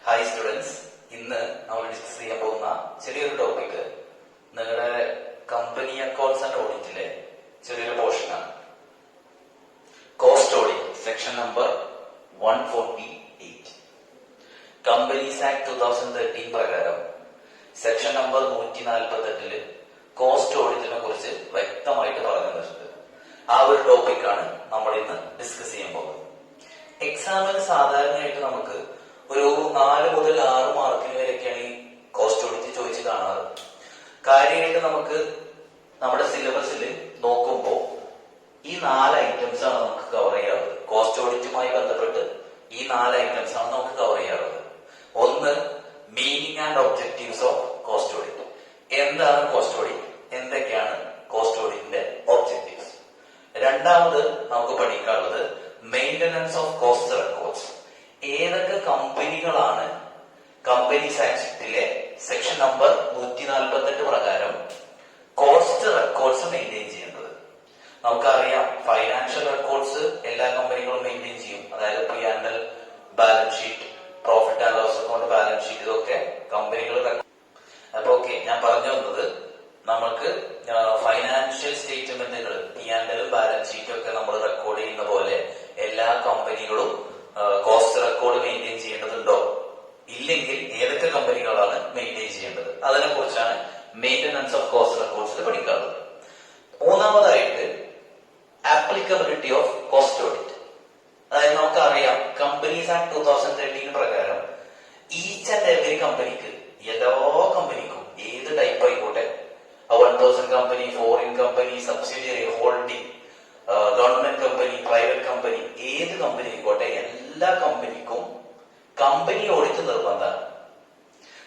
Hi students, ഇന്ന് നമ്മൾ discuss ചെയ്യാൻ പോകുന്ന ചെറിയൊരു ടോപ്പിക് നിങ്ങളുടെ കമ്പനി അക്കൗണ്ട്സ് ആൻഡ് ഓഡിറ്റിലെ ചെറിയൊരു പോർഷനാണ്. Cost audit section number 148. Companies Act 2013 പ്രകാരം സെക്ഷൻ നമ്പർ 148 കോസ്റ്റ് ഓഡിറ്റിനെ കുറിച്ച് വ്യക്തമായിട്ട് പറഞ്ഞു തന്നിട്ടുണ്ട്. ആ ഒരു ടോപ്പിക്കാണ് നമ്മൾ ഇന്ന് ഡിസ്കസ് ചെയ്യാൻ പോകുന്നത്. എക്സാമിന് സാധാരണയായിട്ട് നമുക്ക് ഒരു 4 മുതൽ 6 മാർക്കിന് വരെയൊക്കെയാണ് ഈ കോസ്റ്റ് ഓഡിറ്റ് ചോദിച്ച് കാണാറ്. കാര്യമായിട്ട് നമുക്ക് നമ്മുടെ സിലബസിൽ നോക്കുമ്പോൾ ഈ 4 ഐറ്റംസ് ആണ് നമുക്ക് കവർ ചെയ്യാറുള്ളത്. കോസ്റ്റ് ഓഡിറ്റുമായി ബന്ധപ്പെട്ട് ഈ 4 ഐറ്റംസ് ആണ് നമുക്ക് കവർ ചെയ്യാറുള്ളത്. ഒന്ന്, meaning and objectives of cost audit. എന്താണ് കോസ്റ്റ് ഓഡിറ്റ്, എന്തൊക്കെയാണ് കോസ്റ്റ് ഓഡിറ്റിന്റെ ഒബ്ജക്റ്റീവ്സ്. രണ്ടാമത് നമുക്ക് പഠിക്കാനുള്ളത് മെയിന്റനൻസ് ഓഫ് കോസ്റ്റ് റെക്കോർഡ്സ്. ഏതൊക്കെ കമ്പനികളാണ് കമ്പനീസ് ആക്ടിലെ സെക്ഷൻ നമ്പർ 148 പ്രകാരം കോസ്റ്റ് റെക്കോർഡ്സ് മെയിൻറ്റെയിൻ ചെയ്യുന്നത്. നമുക്കറിയാം, ഫൈനാൻഷ്യൽ റെക്കോർഡ്സ് എല്ലാ കമ്പനികളും മെയിൻറ്റെയിൻ ചെയ്യും. അതായത് P&L, balance sheet, profit and loss account, balance sheet, ഇതൊക്കെ കമ്പനികൾ. അപ്പൊ ഓക്കെ, ഞാൻ പറഞ്ഞു വന്നത് നമുക്ക് ഫൈനാൻഷ്യൽ സ്റ്റേറ്റ്മെന്റുകൾ, P&L, ബാലൻസ് ഷീറ്റും ഒക്കെ നമ്മൾ റെക്കോർഡ് ചെയ്യുന്ന പോലെ എല്ലാ കമ്പനികളും കോസ്റ്റ് റെക്കോർഡ് മെയിൻറ്റെയിൻ ചെയ്യേണ്ടതുണ്ടോ, ഇല്ലെങ്കിൽ ഏതൊക്കെ കമ്പനികളാണ് മെയിൻറ്റെയിൻ ചെയ്യേണ്ടത്, അതിനെ കുറിച്ചാണ് മെയിന്റനൻസ് ഓഫ് കോസ്റ്റ് റെക്കോർഡ്സിൽ പഠിക്കാറുള്ളത്. മൂന്നാമതായിട്ട് ആപ്ലിക്കബിലിറ്റി ഓഫ് കോസ്റ്റ് ഓഡിറ്റ്. അതായത് നമുക്കറിയാം, കമ്പനീസ് ആക്ട് 2013 പ്രകാരം ഈച്ച് ആൻഡ് എവറി കമ്പനിക്ക്, എല്ലാ കമ്പനിക്കും, ഏത് ടൈപ്പ് ആയിക്കോട്ടെ, 1000 company, foreign company, subsidiary, holding, government company, private company, ഏത് കമ്പനി ആയിക്കോട്ടെ, എല്ലാ കമ്പനിക്കും കമ്പനി ഓഡിറ്റ് നിർബന്ധമാണ്.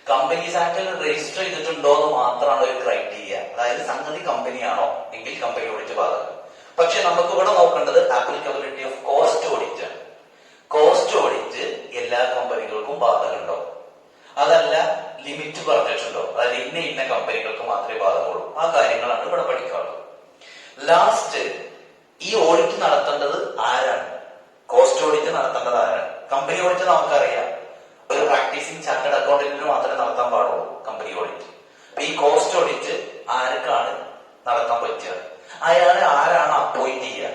കമ്പനീസ് ആക്ടിൽ രജിസ്റ്റർ ചെയ്തിട്ടുണ്ടോ എന്ന് മാത്രമാണ് ഒരു ക്രൈറ്റീരിയ. അതായത് സംഗതി കമ്പനിയാണോ എങ്കിൽ കമ്പനി ഓഡിറ്റ് ബാധകം. പക്ഷെ നമുക്ക് ഇവിടെ നോക്കേണ്ടത് ആപ്ലിക്കബിലിറ്റി ഓഫ് കോസ്റ്റ് ഓഡിറ്റ് ആണ്. കോസ്റ്റ് ഓഡിറ്റ് എല്ലാ കമ്പനികൾക്കും ബാധകമുണ്ടോ, അതല്ല ലിമിറ്റ് പറഞ്ഞിട്ടുണ്ടോ, അതായത് ഇന്ന കമ്പനികൾക്ക് മാത്രമേ ബാധകമുള്ളൂ. ആ കാര്യങ്ങളാണ് ഇവിടെ പഠിക്കാറുള്ളത്. ലാസ്റ്റ്, ഈ ഓഡിറ്റ് നടത്തേണ്ടത് ആരാണ്? കോസ്റ്റ് ഓഡിറ്റ് നടത്തേണ്ടത് ആരാണ്? കമ്പനി ഓഡിറ്റ് നമുക്കറിയാം, ഒരു പ്രാക്ടീസിങ് ചാർട്ടേഡ് അക്കൗണ്ടന്റിന് മാത്രമേ നടത്താൻ പാടുള്ളൂ കമ്പനി ഓഡിറ്റ്. അപ്പൊ ഈ കോസ്റ്റ് ഓഡിറ്റ് ആർക്കാണ് നടത്താൻ പറ്റുക? അയാളെ ആരാണ് അപ്പോയിന്റ് ചെയ്യുക?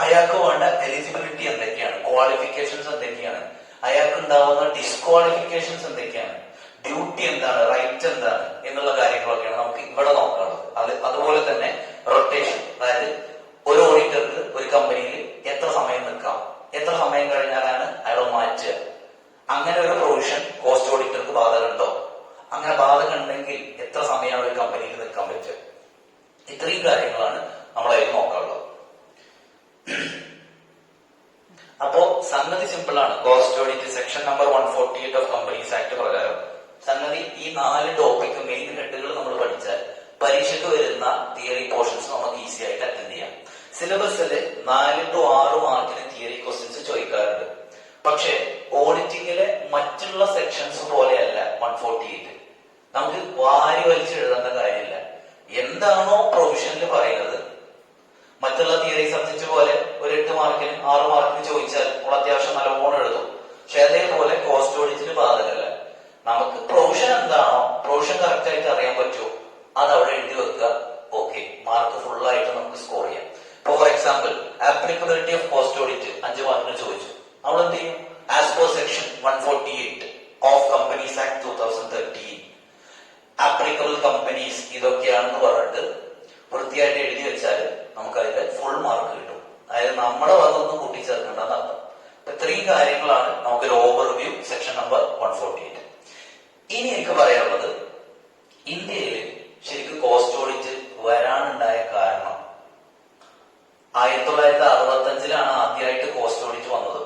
അയാൾക്ക് വേണ്ട എലിജിബിലിറ്റി എന്തൊക്കെയാണ്, ക്വാളിഫിക്കേഷൻസ് എന്തൊക്കെയാണ്, അയാൾക്ക് ഉണ്ടാവുന്ന ഡിസ്ക്വാളിഫിക്കേഷൻസ് എന്തൊക്കെയാണ്, ഡ്യൂട്ടി എന്താണ്, റൈറ്റ് എന്താണ് എന്നുള്ള കാര്യങ്ങളൊക്കെയാണ് നമുക്ക് ഇവിടെ നോക്കാനുള്ളത്. അതുപോലെ തന്നെ റൊട്ടേഷൻ, അതായത് ഒരു ഓഡിറ്റർക്ക് ഒരു കമ്പനിയിൽ എത്ര സമയം നിൽക്കാം, എത്ര സമയം കഴിഞ്ഞാലാണ് അയാൾ മാറ്റുക, അങ്ങനെ ഒരു പ്രൊവിഷൻ കോസ്റ്റ് ഓഡിറ്റർക്ക് ബാധകമുണ്ടോ, അങ്ങനെ ബാധകം ഉണ്ടെങ്കിൽ എത്ര സമയമാണ് ഒരു കമ്പനിയിൽ നിൽക്കാൻ പറ്റുക. ഇത്രയും കാര്യങ്ങളാണ് നമ്മളതിൽ നോക്കാനുള്ളത്. അപ്പോ സംഗതി സിമ്പിൾ ആണ്. Cost audit section number 148 of Companies act പ്രകാരം സംഗതി ഈ 4 ടോപ്പിക് മെയിൻ ഹെഡുകൾ നമ്മൾ പഠിച്ചാൽ പരീക്ഷയ്ക്ക് വരുന്ന തിയറി പോർഷൻസ് നമുക്ക് ഈസി ആയിട്ട് അറ്റൻഡ് ചെയ്യാം. സിലബസിൽ 4 to 6 മാർക്കിന് തിയറി ക്വസ്റ്റ്യൻസ് ചോദിക്കാറുണ്ട്. പക്ഷെ ഓഡിറ്റിംഗിലെ മറ്റുള്ള സെക്ഷൻസ് പോലെയല്ല 148. നമുക്ക് വാരി വലിച്ച് എഴുതേണ്ട കാര്യമില്ല. എന്താണോ പ്രൊവിഷനിൽ പറയുന്നത്, മറ്റുള്ള തിയറി സബ്ജക്ട് പോലെ ഒരു 8 മാർക്കിന് 6 മാർക്കിന് ചോദിച്ചാൽ നമ്മൾ അത്യാവശ്യം നല്ലോണം എഴുതും. പക്ഷെ അതേപോലെ കോസ്റ്റ് ഓഡിറ്റിന് ബാധകമല്ല. നമുക്ക് പ്രൊവിഷൻ എന്താണോ, പ്രൊവിഷൻ കറക്റ്റ് ആയിട്ട് അറിയാൻ പറ്റുമോ, അത് അവിടെ എഴുതി വെക്കുക. ഓക്കെ, മാർക്ക് ഫുൾ ആയിട്ട് നമുക്ക് സ്കോർ ചെയ്യാം. ഇപ്പൊ for example, applicability of cost audit 5 മാർക്കിന് ചോദിച്ചു. നമ്മൾ എന്ത് ചെയ്യും? As per section 148 of Companies Act 2013 applicable companies ഇതൊക്കെയാണെന്ന് പറഞ്ഞിട്ട് വൃത്തിയായിട്ട് എഴുതി വെച്ചാൽ നമുക്ക് അതിന്റെ ഫുൾ മാർക്ക് കിട്ടും. അതായത് നമ്മുടെ വന്നൊന്നും കൂട്ടിച്ചേർക്കേണ്ടെന്ന് അർത്ഥം. ഇത്രയും കാര്യങ്ങളാണ് നമുക്കൊരു ഓവർവ്യൂ സെക്ഷൻ നമ്പർ 148. ഇനി എനിക്ക് പറയാനുള്ളത്, ഇന്ത്യയിൽ ശരിക്കും കോസ്റ്റ് ഓഡിറ്റ് വരാനുണ്ടായ കാരണം 1965 ആദ്യമായിട്ട് കോസ്റ്റ് ഓഡിറ്റ് വന്നത്.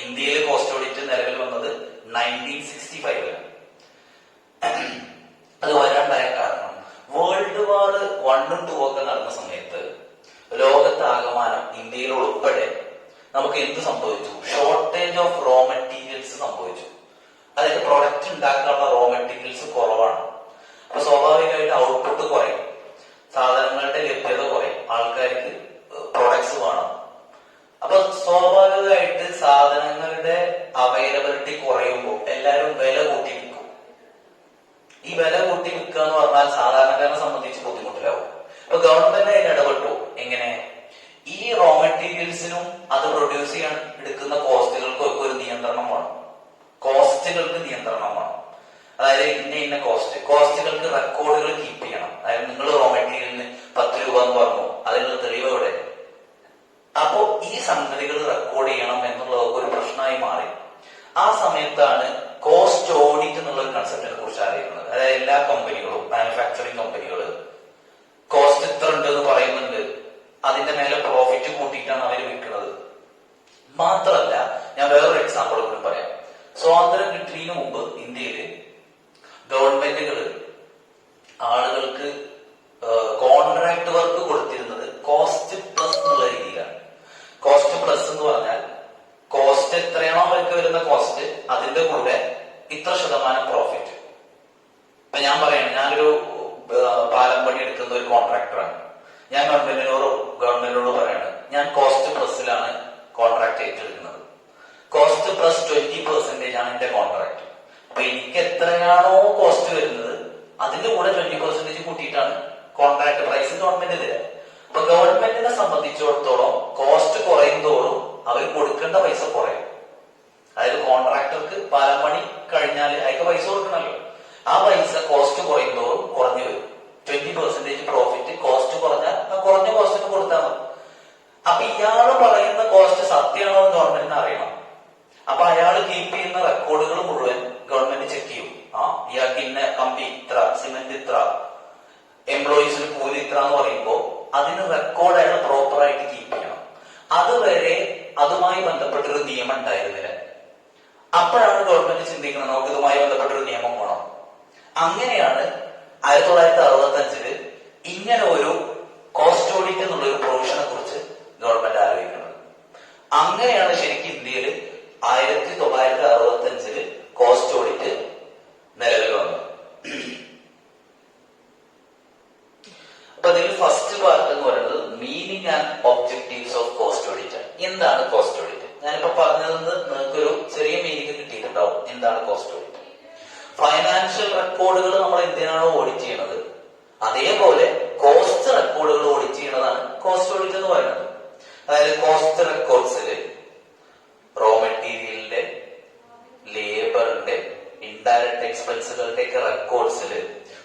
ഇന്ത്യയിൽ കോസ്റ്റ് ഓഡിറ്റ് നിലവിൽ വന്നത് 1965. അത് വരാനുണ്ടായ കാരണം, വേൾഡ് വാർ 1 ഉം 2 ഒക്കെ നടന്ന സമയത്ത് ലോകത്താകമാനം, ഇന്ത്യയിൽ ഉൾപ്പെടെ, നമുക്ക് എന്ത് സംഭവിച്ചു? ഷോർട്ടേജ് ഓഫ് റോ മെറ്റീരിയൽസ് സംഭവിച്ചു. അതായത് പ്രൊഡക്റ്റ് ഉണ്ടാക്കാനുള്ള റോ മെറ്റീരിയൽസ് കുറവാണ്. അപ്പൊ സ്വാഭാവികമായിട്ട് ഔട്ട്പുട്ട് കുറയും, സാധനങ്ങളുടെ ലഭ്യത കുറയും, ആൾക്കാർക്ക് പ്രൊഡക്ട്സ് വേണം. അപ്പൊ അപ്പൊ സ്വാഭാവികമായിട്ട് സാധനങ്ങളുടെ അവൈലബിലിറ്റി കുറയുമ്പോൾ എല്ലാവരും വില കൂട്ടി വിൽക്കും. ഈ വില കൂട്ടി വിൽക്കുക എന്ന് പറഞ്ഞാൽ സാധാരണക്കാരനെ സംബന്ധിച്ച് ബുദ്ധിമുട്ടിലാവും. അപ്പൊ ഗവൺമെന്റ് അതിന് ഇടപെട്ടു. എങ്ങനെ? ഈ റോ മെറ്റീരിയൽസിനും അത് പ്രൊഡ്യൂസ് ചെയ്യാൻ എടുക്കുന്ന കോസ്റ്റുകൾക്കും ഒക്കെ ഒരു നിയന്ത്രണം വേണം. കോസ്റ്റുകൾക്ക് നിയന്ത്രണം വേണം. അതായത് ഇന്ന കോസ്റ്റുകൾക്ക് റെക്കോർഡുകൾ കീപ്പ് ചെയ്യണം. അതായത് നിങ്ങൾ റോ മെറ്റീരിയലിന് 10 രൂപ എന്ന് പറഞ്ഞു, അതിനുള്ള തെളിവ് എവിടെ? അപ്പോ ഈ സംഗതികൾ റെക്കോർഡ് ചെയ്യണം എന്നുള്ളത് ഒരു പ്രശ്നമായി മാറി. ആ സമയത്താണ് കോസ്റ്റ് ഓഡിറ്റ് എന്നുള്ള ഒരു കൺസെപ്റ്റിനെ കുറിച്ച് അറിയുന്നത്. അതായത് എല്ലാ കമ്പനികളും, മാനുഫാക്ചറിങ് കമ്പനികള് കോസ്റ്റ് ഇത്ര ഉണ്ട് എന്ന് പറയുന്നുണ്ട്, അതിന്റെ മേലെ പ്രോഫിറ്റ് കൂട്ടിയിട്ടാണ് അവർ വിൽക്കുന്നത്. മാത്രല്ല, ഞാൻ വേറൊരു എക്സാമ്പിൾ കൂടി പറയാം. സ്വാതന്ത്ര്യം കിട്ടുന്നതിന് മുമ്പ് ഇന്ത്യയില് ഗവൺമെന്റുകള് ആളുകൾക്ക് കോൺട്രാക്ട് വർക്ക് കൊടുത്തിരുന്നത് കോസ്റ്റ് പ്ലസ് എന്നുള്ള രീതിയിലാണ്. കോസ്റ്റ് പ്ലസ് എന്ന് പറഞ്ഞാൽ കോസ്റ്റ് എത്രയാണോ അവർക്ക് വരുന്ന കോസ്റ്റ്, അതിന്റെ കൂടെ ഇത്ര ശതമാനം പ്രോഫിറ്റ്. ഇപ്പൊ ഞാൻ പറയണേ, ഞാനൊരു പാലം പണി എടുക്കുന്ന ഒരു കോൺട്രാക്ടറാണ്. ഞാൻ ഗവൺമെന്റിനോട് പറയാണ്, ഞാൻ കോസ്റ്റ് പ്ലസിലാണ് കോൺട്രാക്ട് ഏറ്റെടുക്കുന്നത്. കോസ്റ്റ് പ്ലസ് 20% ആണ് എന്റെ കോൺട്രാക്ട്. അപ്പൊ എനിക്ക് എത്രയാണോ കോസ്റ്റ് വരുന്നത് അതിന്റെ കൂടെ 20% കൂട്ടിയിട്ടാണ് കോൺട്രാക്ട് പ്രൈസ് ഗവൺമെന്റ് തരിക. അപ്പൊ ഗവൺമെന്റിനെ സംബന്ധിച്ചിടത്തോളം കോസ്റ്റ് കുറയുന്നതോറും അവർ കൊടുക്കേണ്ട പൈസ കുറയും. അതായത് കോൺട്രാക്ടർക്ക് പാലം പണി കഴിഞ്ഞാൽ അയാൾക്ക് പൈസ കൊടുക്കണമല്ലോ. ആ പൈസ കോസ്റ്റ് കുറയുന്നതോറും കുറഞ്ഞു വരും. 20% പ്രോഫിറ്റ് കോസ്റ്റ് കുറഞ്ഞാൽ ആ കുറഞ്ഞ കോസ്റ്റിന് കൊടുത്താൽ മതി. അപ്പൊ ഇയാള് പറയുന്ന കോസ്റ്റ് സത്യമാണോ എന്ന് ഗവൺമെന്റിന് അറിയണം. അപ്പൊ അയാൾ കീപ്പ് ചെയ്യുന്ന റെക്കോർഡുകൾ മുഴുവൻ ഗവൺമെന്റ് ചെക്ക് ചെയ്യും. ഇയാൾക്ക് ഇന്ന കമ്പി ഇത്ര, സിമെന്റ് ഇത്ര, എംപ്ലോയീസിന് കൂലി ഇത്ര എന്ന് പറയുമ്പോൾ അതിന് റെക്കോർഡ് അയാൾ പ്രോപ്പറായിട്ട് കീപ്പ് ചെയ്യണം. അതുവരെ അതുമായി ബന്ധപ്പെട്ടൊരു നിയമം ഉണ്ടായിരുന്നില്ല. അപ്പോഴാണ് ഗവൺമെന്റ് ചിന്തിക്കുന്നത് നമുക്ക് ഇതുമായി ബന്ധപ്പെട്ടൊരു നിയമം വേണം. അങ്ങനെയാണ് 1965 ഇങ്ങനെ ഒരു കോസ്റ്റ് ഓഡിറ്റ് എന്നുള്ള ഒരു പ്രൊവിഷനെ കുറിച്ച് ഗവൺമെന്റ് ആലോചിക്കുന്നത്. അങ്ങനെയാണ് ശരിക്കും ഇന്ത്യയിൽ 1965 കോസ്റ്റ് ഓഡിറ്റ് നിലവിൽ വന്നത്. അപ്പൊ അതിൽ ഫസ്റ്റ് പാർട്ട് എന്ന് പറയുന്നത് meaning and objectives of cost audit. എന്താണ് കോസ്റ്റ് ഓഡിറ്റ്? ഞാനിപ്പോ പറഞ്ഞത് നിങ്ങൾക്കൊരു ചെറിയ മീനിങ് കിട്ടിയിട്ടുണ്ടാവും. എന്താണ് കോസ്റ്റ് ഓഡിറ്റ്? ഫൈനാൻഷ്യൽ റെക്കോർഡുകൾ നമ്മൾ എന്തിനാണോ ഓഡിറ്റ് ചെയ്യണത്, അതേപോലെ കോസ്റ്റ് റെക്കോർഡുകൾ ഓഡിറ്റ് ചെയ്യുന്നതാണ് കോസ്റ്റ് ഓഡിറ്റ് എന്ന് പറയുന്നത്. അതായത് കോസ്റ്റ് റെക്കോർഡ്സില് റോ മെറ്റീരിയലിന്റെ, ലേബറിന്റെ, ഇൻഡയറക്ട് എക്സ്പെൻസുകളുടെ ഒക്കെ റെക്കോർഡ്സിൽ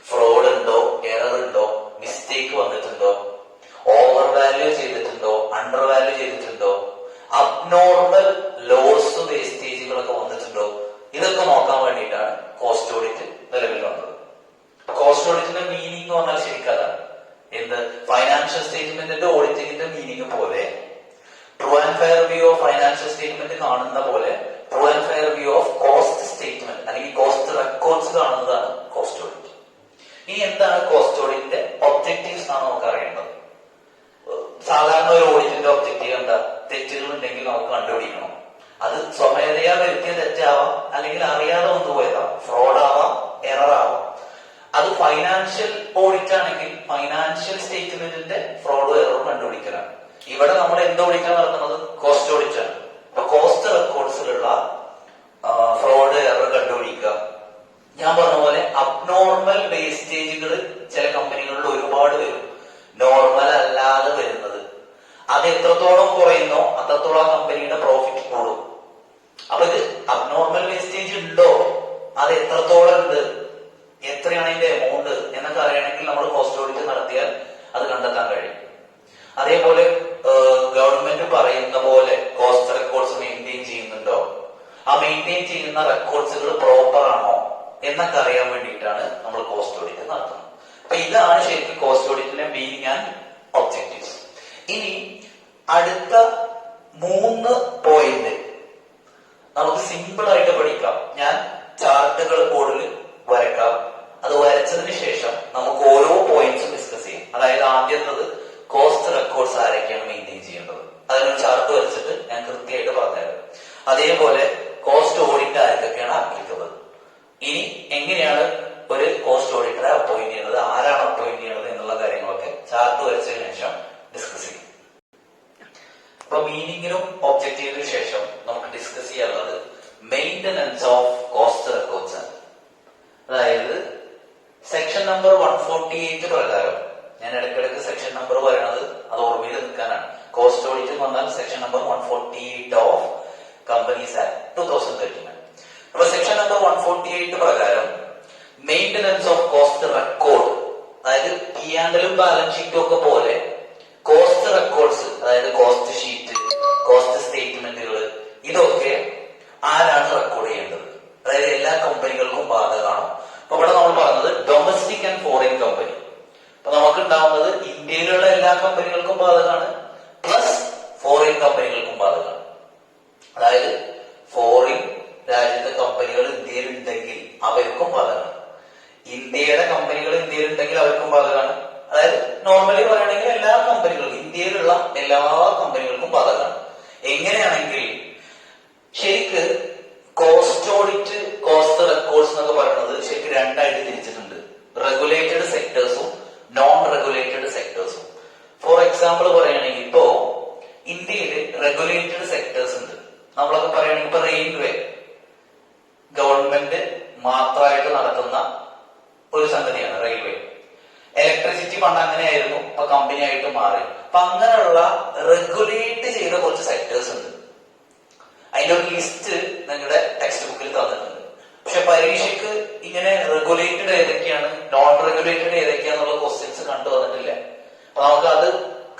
ഫ്രോഡ് ഉണ്ടോ, എറർ ഉണ്ടോ, മിസ്റ്റേക്ക് വന്നിട്ടുണ്ടോ, ഓവർ വാല്യൂ ചെയ്തിട്ടുണ്ടോ, അണ്ടർ വാല്യൂ ചെയ്തിട്ടുണ്ടോ, അബ്നോർമൽ ലോസ് വേസ്റ്റേജുകളൊക്കെ വന്നിട്ടുണ്ടോ, ഇതൊക്കെ നോക്കാൻ വേണ്ടിയിട്ടാണ് കോസ്റ്റ് ഓഡിറ്റ് നിലവിൽ വന്നത്. കോസ്റ്റ് ഓഡിറ്റിന്റെ മീനിങ് എന്ന് പറഞ്ഞാൽ ശരിക്കും അതാണ്. എന്ത്? ഫൈനാൻഷ്യൽ സ്റ്റേറ്റ്മെന്റിന്റെ ഓഡിറ്റിംഗിന്റെ മീനിങ് പോലെ true and fair view of financial statement കാണുന്ന പോലെ true and fair view of cost statement അല്ലെങ്കിൽ കോസ്റ്റ് റെക്കോർഡ്സ് കാണുന്നതാണ് കോസ്റ്റ് ഓഡിറ്റ്. ഇനി എന്താണ് കോസ്റ്റ് ഓഡിറ്റിന്റെ ഒബ്ജക്റ്റീവ്സ് ആണ് നമുക്ക് അറിയേണ്ടത്. സാധാരണ ഒരു ഓഡിറ്റിന്റെ ഒബ്ജക്റ്റീവ് എന്താ? തെറ്റുകൾ ഉണ്ടെങ്കിൽ നമുക്ക് കണ്ടുപിടിക്കണം. അത് സ്വമേധയാ വരുത്തിയ തെറ്റാവാം, അല്ലെങ്കിൽ അറിയാതെ വന്നു പോയതാവാം, ഫ്രോഡ് ആവാം, എറർ ആവാം. അത് ഫൈനാൻഷ്യൽ ഓഡിറ്റ് ആണെങ്കിൽ ഫൈനാൻഷ്യൽ സ്റ്റേറ്റ്മെന്റിന്റെ ഫ്രോഡും എററും കണ്ടുപിടിക്കലാണ്. ഇവിടെ നമ്മൾ എന്ത് ഓഡിറ്റാണ് നടത്തുന്നത്? കോസ്റ്റ് ഓഡിറ്റ് ആണ്. അപ്പൊ കോസ്റ്റ് റെക്കോർഡ്സിലുള്ള ഫ്രോഡ് എറർ കണ്ടുപിടിക്കുക. ഞാൻ പറഞ്ഞ പോലെ അബ്നോർമൽ വേസ്റ്റേജുകൾ ചില കമ്പനികളിൽ ഒരുപാട് വരും. നോർമൽ അല്ലാതെ വരുന്നത് അത് എത്രത്തോളം കുറയുന്നോ അത്രത്തോളം കമ്പനിയുടെ പ്രോഫിറ്റ് കൂടും. അപ്പൊ ഇത് അബ്നോർമൽ വേസ്റ്റേജ് ഉണ്ടോ, അത് എത്രത്തോളം ഉണ്ട്, എത്രയാണ് അതിന്റെ എമൗണ്ട് എന്നൊക്കെ അറിയണമെങ്കിൽ നമ്മൾ കോസ്റ്റ് ഓഡിറ്റ് നടത്തിയാൽ അത് കണ്ടെത്താൻ കഴിയും. അതേപോലെ ഗവൺമെന്റ് പറയുന്ന പോലെ കോസ്റ്റ് റെക്കോർഡ്സ് മെയിൻറ്റെയിൻ ചെയ്യുന്നുണ്ടോ, ആ മെയിൻറ്റെയിൻ ചെയ്യുന്ന റെക്കോർഡ്സുകൾ പ്രോപ്പർ ആണോ എന്നൊക്കെ അറിയാൻ വേണ്ടിയിട്ടാണ് നമ്മൾ കോസ്റ്റ് ഓഡിറ്റ് നടത്തുന്നത്. അപ്പൊ ഇതാണ് ശരിക്കും കോസ്റ്റ് ഓഡിറ്റിന്റെ മീനിങ് ആൻഡ് ഒബ്ജക്റ്റീവ്സ്. ഇനി അടുത്ത 3 പോയിന്റ് നമുക്ക് സിമ്പിൾ ആയിട്ട് പഠിക്കാം. ഞാൻ ചാർട്ടുകൾ ബോർഡിൽ വരക്കാം. അത് വരച്ചതിന് ശേഷം നമുക്ക് ഓരോ പോയിന്റ്സും ഡിസ്കസ് ചെയ്യും. അതായത് ആദ്യത്തത് കോസ്റ്റ് റെക്കോർഡ്സ് ആരൊക്കെയാണ് മെയിൻറ്റെയിൻ ചെയ്യേണ്ടത്, അതിനൊരു ചാർട്ട് വരച്ചിട്ട് ഞാൻ കൃത്യമായിട്ട് പറഞ്ഞുതരാം. അതേപോലെ കോസ്റ്റ് ഓഡിറ്റ് ആർക്കൊക്കെയാണ് ആപ്ലിക്കബിൾ, ഇനി എങ്ങനെയാണ് ഒരു കോസ്റ്റ് ഓഡിറ്ററെ അപ്പോയിന്റ് ചെയ്യുന്നത്, ആരാണ് അപ്പോയിന്റ് ചെയ്യുന്നത് എന്നുള്ള കാര്യങ്ങളൊക്കെ ചാർട്ട് വരച്ചതിന് ശേഷം ഡിസ്കസ് ചെയ്യും. അപ്പൊ ഇപ്പൊ മീനിങ്ങിനും ഒബ്ജക്റ്റീവിനും ശേഷം നമുക്ക് ഡിസ്കസ് ചെയ്യാനുള്ളത് മെയിന്റനൻസ് ഓഫ് കോസ്റ്റ് റെക്കോർഡ്സ് ആണ്. അതായത് സെക്ഷൻ നമ്പർ 148 പ്രകാരം, ഞാൻ ഇടയ്ക്കിടയ്ക്ക് സെക്ഷൻ നമ്പർ പറയണത് അത് ഓർമ്മയിൽ നിൽക്കാനാണ്. കോസ്റ്റ് ഓഡിറ്റ് എന്ന് പറഞ്ഞാൽ section number 148 of Companies Act 2013. അപ്പൊ സെക്ഷൻ നമ്പർ 148 പ്രകാരം മെയിന്റനൻസ് ഓഫ് കോസ്റ്റ് റെക്കോർഡ്, അതായത് P&L ബാലൻസ് ഷീറ്റും ഒക്കെ പോലെ കോസ്റ്റ് റെക്കോർഡ്സ്, അതായത് കോസ്റ്റ് ഷീറ്റ്, കോസ്റ്റ് സ്റ്റേറ്റ്മെന്റുകൾ, ഇതൊക്കെ ആരാണ് റെക്കോർഡ് ചെയ്യേണ്ടത്? അതായത് എല്ലാ കമ്പനികൾക്കും ബാധകമാണോ? അപ്പൊ ഇവിടെ നമ്മൾ പറഞ്ഞത് ഡൊമസ്റ്റിക് ആൻഡ് ഫോറിൻ കമ്പനി. അപ്പൊ നമുക്ക് ഉണ്ടാവുന്നത് ഇന്ത്യയിലുള്ള എല്ലാ കമ്പനികൾക്കും ബാധകമാണ്, പ്ലസ് ഫോറിൻ കമ്പനികൾക്കും ബാധകമാണ്. അതായത് ഫോറിൻ രാജ്യത്തെ കമ്പനികൾ ഇന്ത്യയിൽ ഉണ്ടെങ്കിൽ അവർക്കും ബാധകമാണ്, ഇന്ത്യയുടെ കമ്പനികൾ ഇന്ത്യയിൽ ഉണ്ടെങ്കിൽ അവർക്കും ബാധകമാണ്. അതായത് നോർമലി പറയുകയാണെങ്കിൽ എല്ലാ കമ്പനികൾക്കും, ഇന്ത്യയിലുള്ള എല്ലാ കമ്പനികൾക്കും ബാധകമാണ്. എങ്ങനെയാണെങ്കിൽ ശരിക്ക് കോസ്റ്റ് ഓഡിറ്റ്, കോസ്റ്റ് റെക്കോർഡ്സ് എന്നൊക്കെ പറയുന്നത് ശരിക്കും രണ്ടായിട്ട് തിരിച്ചിട്ടുണ്ട്. റെഗുലേറ്റഡ് സെക്ടേഴ്സും നോൺ റെഗുലേറ്റഡ് സെക്ടേഴ്സും. ഫോർ എക്സാമ്പിൾ പറയുകയാണെങ്കിൽ ഇപ്പോ ഇന്ത്യയിൽ റെഗുലേറ്റഡ് സെക്ടേഴ്സ് ഉണ്ട്. നമ്മളൊക്കെ പറയുകയാണെങ്കിൽ ഇപ്പൊ റെയിൽവേ ഗവൺമെന്റ് മാത്രമായിട്ട് നടത്തുന്ന ഒരു സംഗതിയാണ് റെയിൽവേ. ഇലക്ട്രിസിറ്റി പണ്ട് അങ്ങനെയായിരുന്നു, ഇപ്പൊ കമ്പനി ആയിട്ട് മാറി. അപ്പൊ അങ്ങനെയുള്ള റെഗുലേറ്റ് ചെയ്ത കുറച്ച് സെക്ടേഴ്സ് ഉണ്ട്. അതിന്റെ ഒരു ലിസ്റ്റ് നിങ്ങളുടെ ടെക്സ്റ്റ് ബുക്കിൽ തന്നിട്ടുണ്ട്. പക്ഷെ പരീക്ഷയ്ക്ക് ഇങ്ങനെ റെഗുലേറ്റഡ് ഏതൊക്കെയാണ്, നോൺ റെഗുലേറ്റഡ് ഏതൊക്കെയാന്നുള്ള ക്വസ്റ്റ്യൻസ് കണ്ടു വന്നിട്ടില്ല. അപ്പൊ നമുക്ക് അത്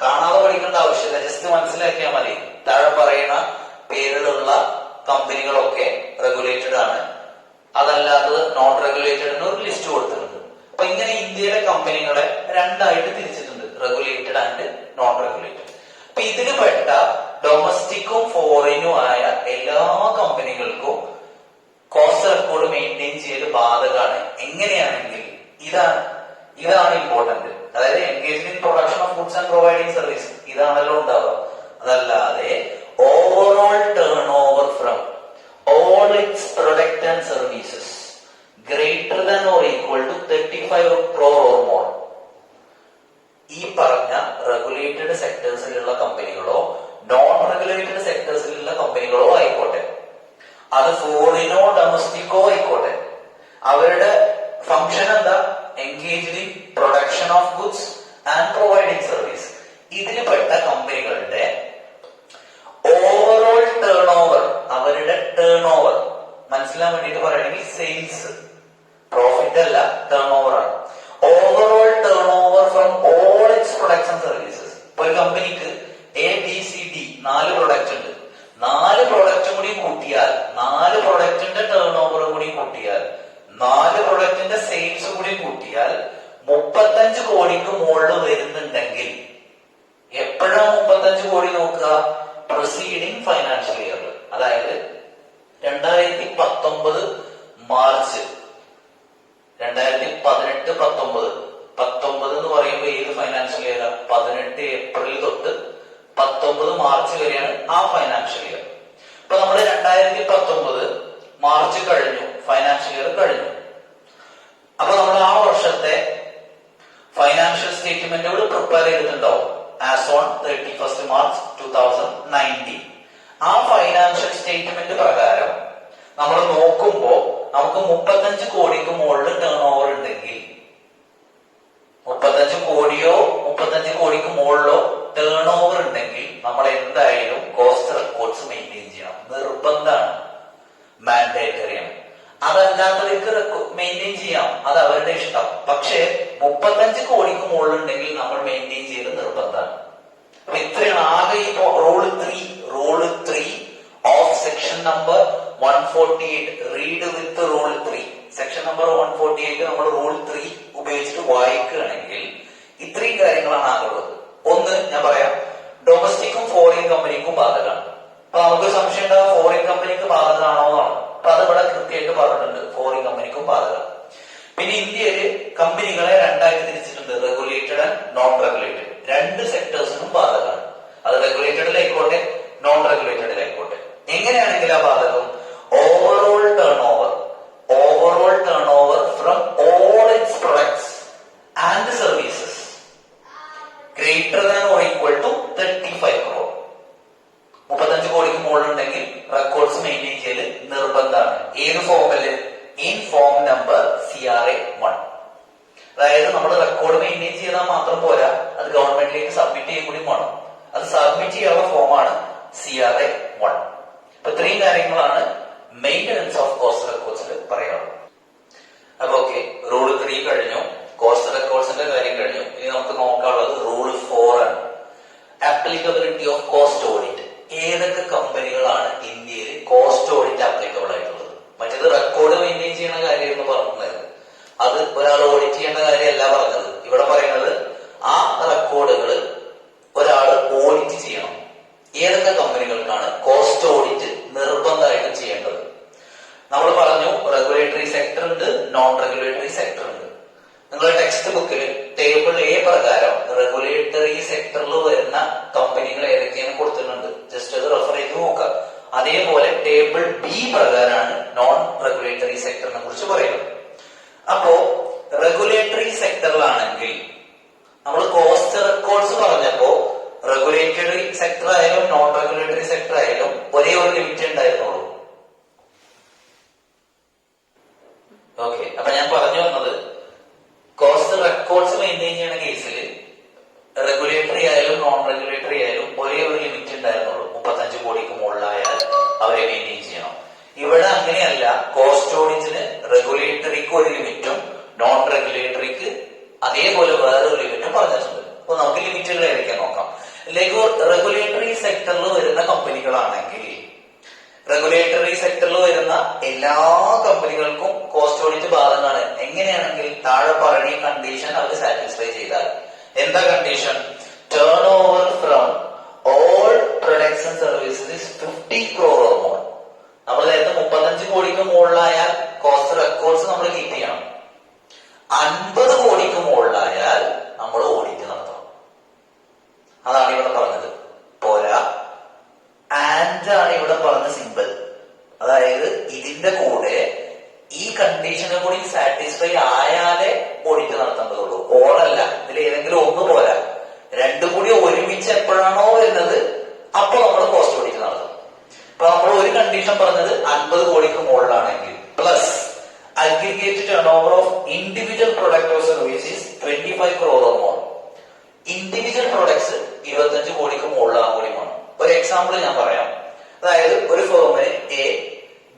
കാണാതെ പഠിക്കേണ്ട ആവശ്യമില്ല, ജസ്റ്റ് മനസ്സിലാക്കിയാൽ മതി. താഴെ പറയുന്ന പേരിലുള്ള കമ്പനികളൊക്കെ റെഗുലേറ്റഡ് ആണ്, അതല്ലാത്തത് നോൺ റെഗുലേറ്റഡ് ഒരു ലിസ്റ്റ് കൊടുത്തിട്ടുണ്ട്. അപ്പൊ ഇങ്ങനെ ഇന്ത്യയിലെ കമ്പനികളെ രണ്ടായിട്ട് തിരിച്ചിട്ടുണ്ട്, റെഗുലേറ്റഡ് ആൻഡ് നോൺ റെഗുലേറ്റഡ്. അപ്പൊ ഇതിൽ പെട്ട ഡൊമസ്റ്റിക്കും ഫോറിനും ആയ എല്ലാ കമ്പനികൾക്കും കോസ്റ്റ് റെക്കോർഡ് മെയിൻറ്റെയിൻ ചെയ്ത് ബാധകമാണ്. എങ്ങനെയാണെങ്കിൽ ഇതാണ് ഇമ്പോർട്ടന്റ്. അതായത് engaged in production of goods and providing service, ഇതാണല്ലോ ഉണ്ടാവുക. അതല്ലാതെ overall turnover from all its product and services greater than or equal to 35 crore or more. ഈ പറഞ്ഞ റെഗുലേറ്റഡ് സെക്ടേഴ്സിലുള്ള കമ്പനികളോ നോൺ റെഗുലേറ്റഡ് സെക്ടേഴ്സിലുള്ള കമ്പനികളോ ആയിക്കോട്ടെ, അത് ഫോറിനോ ഡൊമസ്റ്റിക്കോ ആയിക്കോട്ടെ, അവരുടെ ഫംഗ്ഷൻ എന്താ? Engaged in production of goods and providing service. ഇതിൽ പെട്ട കമ്പനികളുടെ ഓവറോൾ ടേൺ ഓവർ, അവരുടെ ടേൺ ഓവർ മനസ്സിലാൻ വേണ്ടിയിട്ട് പറയുകയാണെങ്കിൽ സെയിൽസ്, പ്രോഫിറ്റ് അല്ല, ടേൺ ഓവർ ആണ്. Overall turnover from all its products and services. ഒരു കമ്പനിക്ക് ABCD 4 പ്രൊഡക്റ്റ് ഉണ്ട്. 4 പ്രൊഡക്റ്റും കൂടി കൂട്ടിയാൽ, 4 പ്രൊഡക്റ്റിന്റെ ടേൺ ഓവർ കൂടി കൂട്ടിയാൽ, 4 പ്രൊഡക്റ്റിന്റെ സെയിൽസ് കൂടി കൂട്ടിയാൽ 35 കോടിക്ക് മുകളിൽ വരുന്നുണ്ടെങ്കിൽ, എപ്പോഴാണ് 35 കോടി നോക്കുക? പ്രൊസീഡിംഗ് ഫൈനാൻഷ്യൽ ഇയറിൽ, അതായത് 2019 മാർച്ച്, 2018-19 എന്ന് പറയുമ്പോൾ ഏത് ഫൈനാൻഷ്യൽ ഇയർ? 18 ഏപ്രിൽ തൊട്ട് 19 മാർച്ച് വരെയാണ് ആ ഫൈനാൻഷ്യൽ ഇയർ. ഇപ്പൊ നമ്മള് 2019 മാർച്ച് കഴിഞ്ഞു, ഫൈനാൻഷ്യൽ ഇയർ കഴിഞ്ഞു. അപ്പൊ നമ്മൾ ആ വർഷത്തെ ഫൈനാൻഷ്യൽ സ്റ്റേറ്റ്മെന്റുകൾ പ്രിപ്പയർ ചെയ്തിട്ടുണ്ടാവും ആസ് ഓൺ 31st March 2019. ആ ഫൈനാൻഷ്യൽ സ്റ്റേറ്റ്മെന്റ് പ്രകാരം നമ്മൾ നോക്കുമ്പോ നമുക്ക് 35 കോടിക്ക് മുകളിൽ ടേൺ ഓവർ ഉണ്ടെങ്കിൽ, 35 കോടിയോ 35 കോടിക്ക് മുകളിലോ ടേൺ ഓവർ ഉണ്ടെങ്കിൽ നമ്മൾ എന്തായാലും കോസ്റ്റ് റെക്കോർഡ്സ് മെയിൻറ്റെയിൻ ചെയ്യണം, നിർബന്ധമാണ്, മാൻഡേറ്ററിയാണ്. അതല്ലാത്തവർക്ക് മെയിൻറ്റെയിൻ ചെയ്യാം, അത് അവരുടെ ഇഷ്ടം. പക്ഷേ 35 കോടിക്ക് മുകളിലുണ്ടെങ്കിൽ നമ്മൾ മെയിൻറ്റെയിൻ ചെയ്ത് നിർബന്ധമാണ്. അപ്പൊ ഇത്രയാണ് ആകെ ഇപ്പോ rule 3 of section number 148. Read with rule 3. Section number 148 നമ്മൾ റൂൾ 3 ഉപയോഗിച്ചിട്ട് വായിക്കുകയാണെങ്കിൽ ഇത്രയും കാര്യങ്ങളാണ് ആകുള്ളത്. ഒന്ന് ഞാൻ പറയാം, ഡൊമസ്റ്റിക്കും ഫോറിൻ കമ്പനിക്കും ബാധകമാണ്. അപ്പൊ നമുക്ക് സംശയം ഉണ്ടാകും ഫോറിൻ കമ്പനിക്ക് ബാധകമാണോ എന്നാണ്. അപ്പൊ അത് ഇവിടെ കൃത്യമായിട്ട് പറഞ്ഞിട്ടുണ്ട്, ഫോറിൻ കമ്പനിക്കും ബാധകം. പിന്നെ ഇന്ത്യയിൽ കമ്പനികളെ രണ്ടായിട്ട് തിരിച്ചിട്ടുണ്ട്, റെഗുലേറ്റഡ് ആൻഡ് നോൺ റെഗുലേറ്റഡ്. 2 സെക്ടേഴ്സിനും ബാധകമാണ്. അത് റെഗുലേറ്റഡിലായിക്കോട്ടെ നോൺ റെഗുലേറ്റഡിലായിക്കോട്ടെ. എങ്ങനെയാണെങ്കിൽ ആ ബാധകം overall turnover from all its products and services greater than or equal to 35 crore. ഏത് ഫോമില്? In form number CRA1. അതായത് നമ്മൾ റെക്കോർഡ് മെയിൻറ്റെയിൻ ചെയ്താൽ മാത്രം പോരാ, അത് ഗവൺമെന്റിലേക്ക് സബ്മിറ്റ് ചെയ്യും കൂടി വേണം. അത് സബ്മിറ്റ് ചെയ്യാനുള്ള ഫോമാണ് CRA1. അപ്പൊ ഇത്രയും കാര്യങ്ങളാണ് മെയിന്റനൻസ് ഓഫ് കോസ്റ്റ് റെക്കോർഡ്സിൽ പറയാനുള്ളത്. അപ്പൊ ഓക്കെ, റൂൾ 3 കഴിഞ്ഞു, കോസ്റ്റ് റെക്കോർഡ്സിന്റെ കാര്യം കഴിഞ്ഞു. ഇനി നമുക്ക് നോക്കാനുള്ളത് റൂൾ 4 ആണ്. Applicability of cost audit. ഏതൊക്കെ കമ്പനികളാണ് ഇന്ത്യയിൽ കോസ്റ്റ് ഓഡിറ്റ് ആപ്ലിക്കബിൾ ആയിട്ടുള്ളത്? മറ്റേത് റെക്കോർഡ് മെയിൻറ്റെയിൻ ചെയ്യുന്ന കാര്യം എന്ന് പറഞ്ഞത്, അത് ഒരാൾ ഓഡിറ്റ് ചെയ്യേണ്ട കാര്യമല്ല പറഞ്ഞത്. ഇവിടെ പറയുന്നത് ആ റെക്കോർഡുകൾ ഒരാൾ ഓഡിറ്റ് ചെയ്യണം. ഏതൊക്കെ കമ്പനികൾക്കാണ് കോസ്റ്റ് ഓഡിറ്റ് നിർബന്ധമായിട്ടും ചെയ്യേണ്ടത്? നമ്മൾ പറഞ്ഞു റെഗുലേറ്ററി സെക്ടർ ഉണ്ട്, നോൺ റെഗുലേറ്ററി സെക്ടർ ഉണ്ട്. നിങ്ങളുടെ ടെക്സ്റ്റ് ബുക്കിൽ ടേബിൾ എ പ്രകാരം റെഗുലേറ്ററി സെക്ടറിൽ വരുന്ന കമ്പനികൾ ഏതൊക്കെയാണ് കൊടുത്തിട്ടുണ്ട്. ജസ്റ്റ് അത് റെഫർ ചെയ്ത് നോക്കാം. അതേപോലെ ടേബിൾ ബി പ്രകാരമാണ് നോൺ റെഗുലേറ്ററി സെക്ടറിനെ കുറിച്ച് പറയുന്നത്. അപ്പോ റെഗുലേറ്ററി സെക്ടറിലാണെങ്കിൽ നമ്മൾ കോസ്റ്റ് റെക്കോർഡ്സ് പറഞ്ഞപ്പോ റെഗുലേറ്ററി സെക്ടർ ആയാലും നോൺ റെഗുലേറ്ററി സെക്ടർ ആയാലും ഒരേ ഒരു ലിമിറ്റ് ഉണ്ടായിരുന്നുള്ളൂ. ഓക്കെ, അപ്പൊ ഞാൻ പറഞ്ഞു വന്നത് കോസ്റ്റ് റെക്കോർഡ്സ് മെയിൻറ്റെയിൻ ചെയ്യുന്ന കേസിൽ റെഗുലേറ്ററി ആയാലും നോൺ റെഗുലേറ്ററി ആയാലും ഒരേ ഒരു ലിമിറ്റ് ഉണ്ടായിരുന്നുള്ളൂ. 35 കോടിക്ക് മുകളിലായാൽ അവരെ മെയിൻറ്റെയിൻ ചെയ്യണം. ഇവിടെ അങ്ങനെയല്ല. കോസ്റ്റ് ഓഡിറ്റിന് റെഗുലേറ്ററിക്ക് ഒരു ലിമിറ്റും നോൺ റെഗുലേറ്ററിക്ക് അതേപോലെ വേറൊരു ലിമിറ്റും പറഞ്ഞിട്ടുണ്ട്. അപ്പൊ നമുക്ക് ലിമിറ്റുകൾ ഏതൊക്കെയാ നോക്കാം. റെഗുലേറ്ററി സെക്ടറിൽ വരുന്ന കമ്പനികളാണെങ്കിൽ റെഗുലേറ്ററി സെക്ടറിൽ വരുന്ന എല്ലാ കമ്പനികൾക്കും കോസ്റ്റ് ഓഡിറ്റ് ബാധകമാണ്. എങ്ങനെയാണെങ്കിൽ താഴെ പറയുന്ന കണ്ടീഷൻ അവർ സാറ്റിസ്ഫൈ ചെയ്താൽ. എന്താ condition? Turn over from all products and services 50 crore or more. നമ്മൾ നേരത്തെ 35 കോടിക്ക് മുകളിലായാൽ കോസ്റ്റ് റെക്കോർഡ്സ് നമ്മൾ കീപ്പ് ചെയ്യണം. 50 കോടിക്ക് മുകളിലായാൽ നമ്മൾ ഓഡിറ്റ് നടത്തണം. അതാണ് ഇവിടെ പറഞ്ഞത്. പോരാ, ആൻഡ് ആണ് ഇവിടെ പറഞ്ഞ സിമ്പിൾ. അതായത് ഇതിന്റെ കൂടെ ഈ കണ്ടീഷനെ കൂടി സാറ്റിസ്ഫൈ ആയാലേ ഓഡിറ്റ് നടത്തേണ്ടതുള്ളൂ. ഓളല്ല, ഇതിൽ ഏതെങ്കിലും ഒന്ന് പോരാ. രണ്ടും കൂടി ഒരുമിച്ച് എപ്പോഴാണോ വരുന്നത് അപ്പൊ നമ്മൾ കോസ്റ്റ് ഓഡിറ്റ് നടത്തും. ഇപ്പൊ നമ്മൾ ഒരു കണ്ടീഷൻ പറഞ്ഞത് 50 കോടിക്ക് മുകളിലാണെങ്കിൽ plus aggregate turnover of individual product or services 25 crore or more. Individual products 25 കോടിക്ക് മുകളിലാകാൻ കൂടി വേണം. ഒരു എക്സാമ്പിൾ ഞാൻ പറയാം. അതായത് ഒരു ഫേമിന് എ,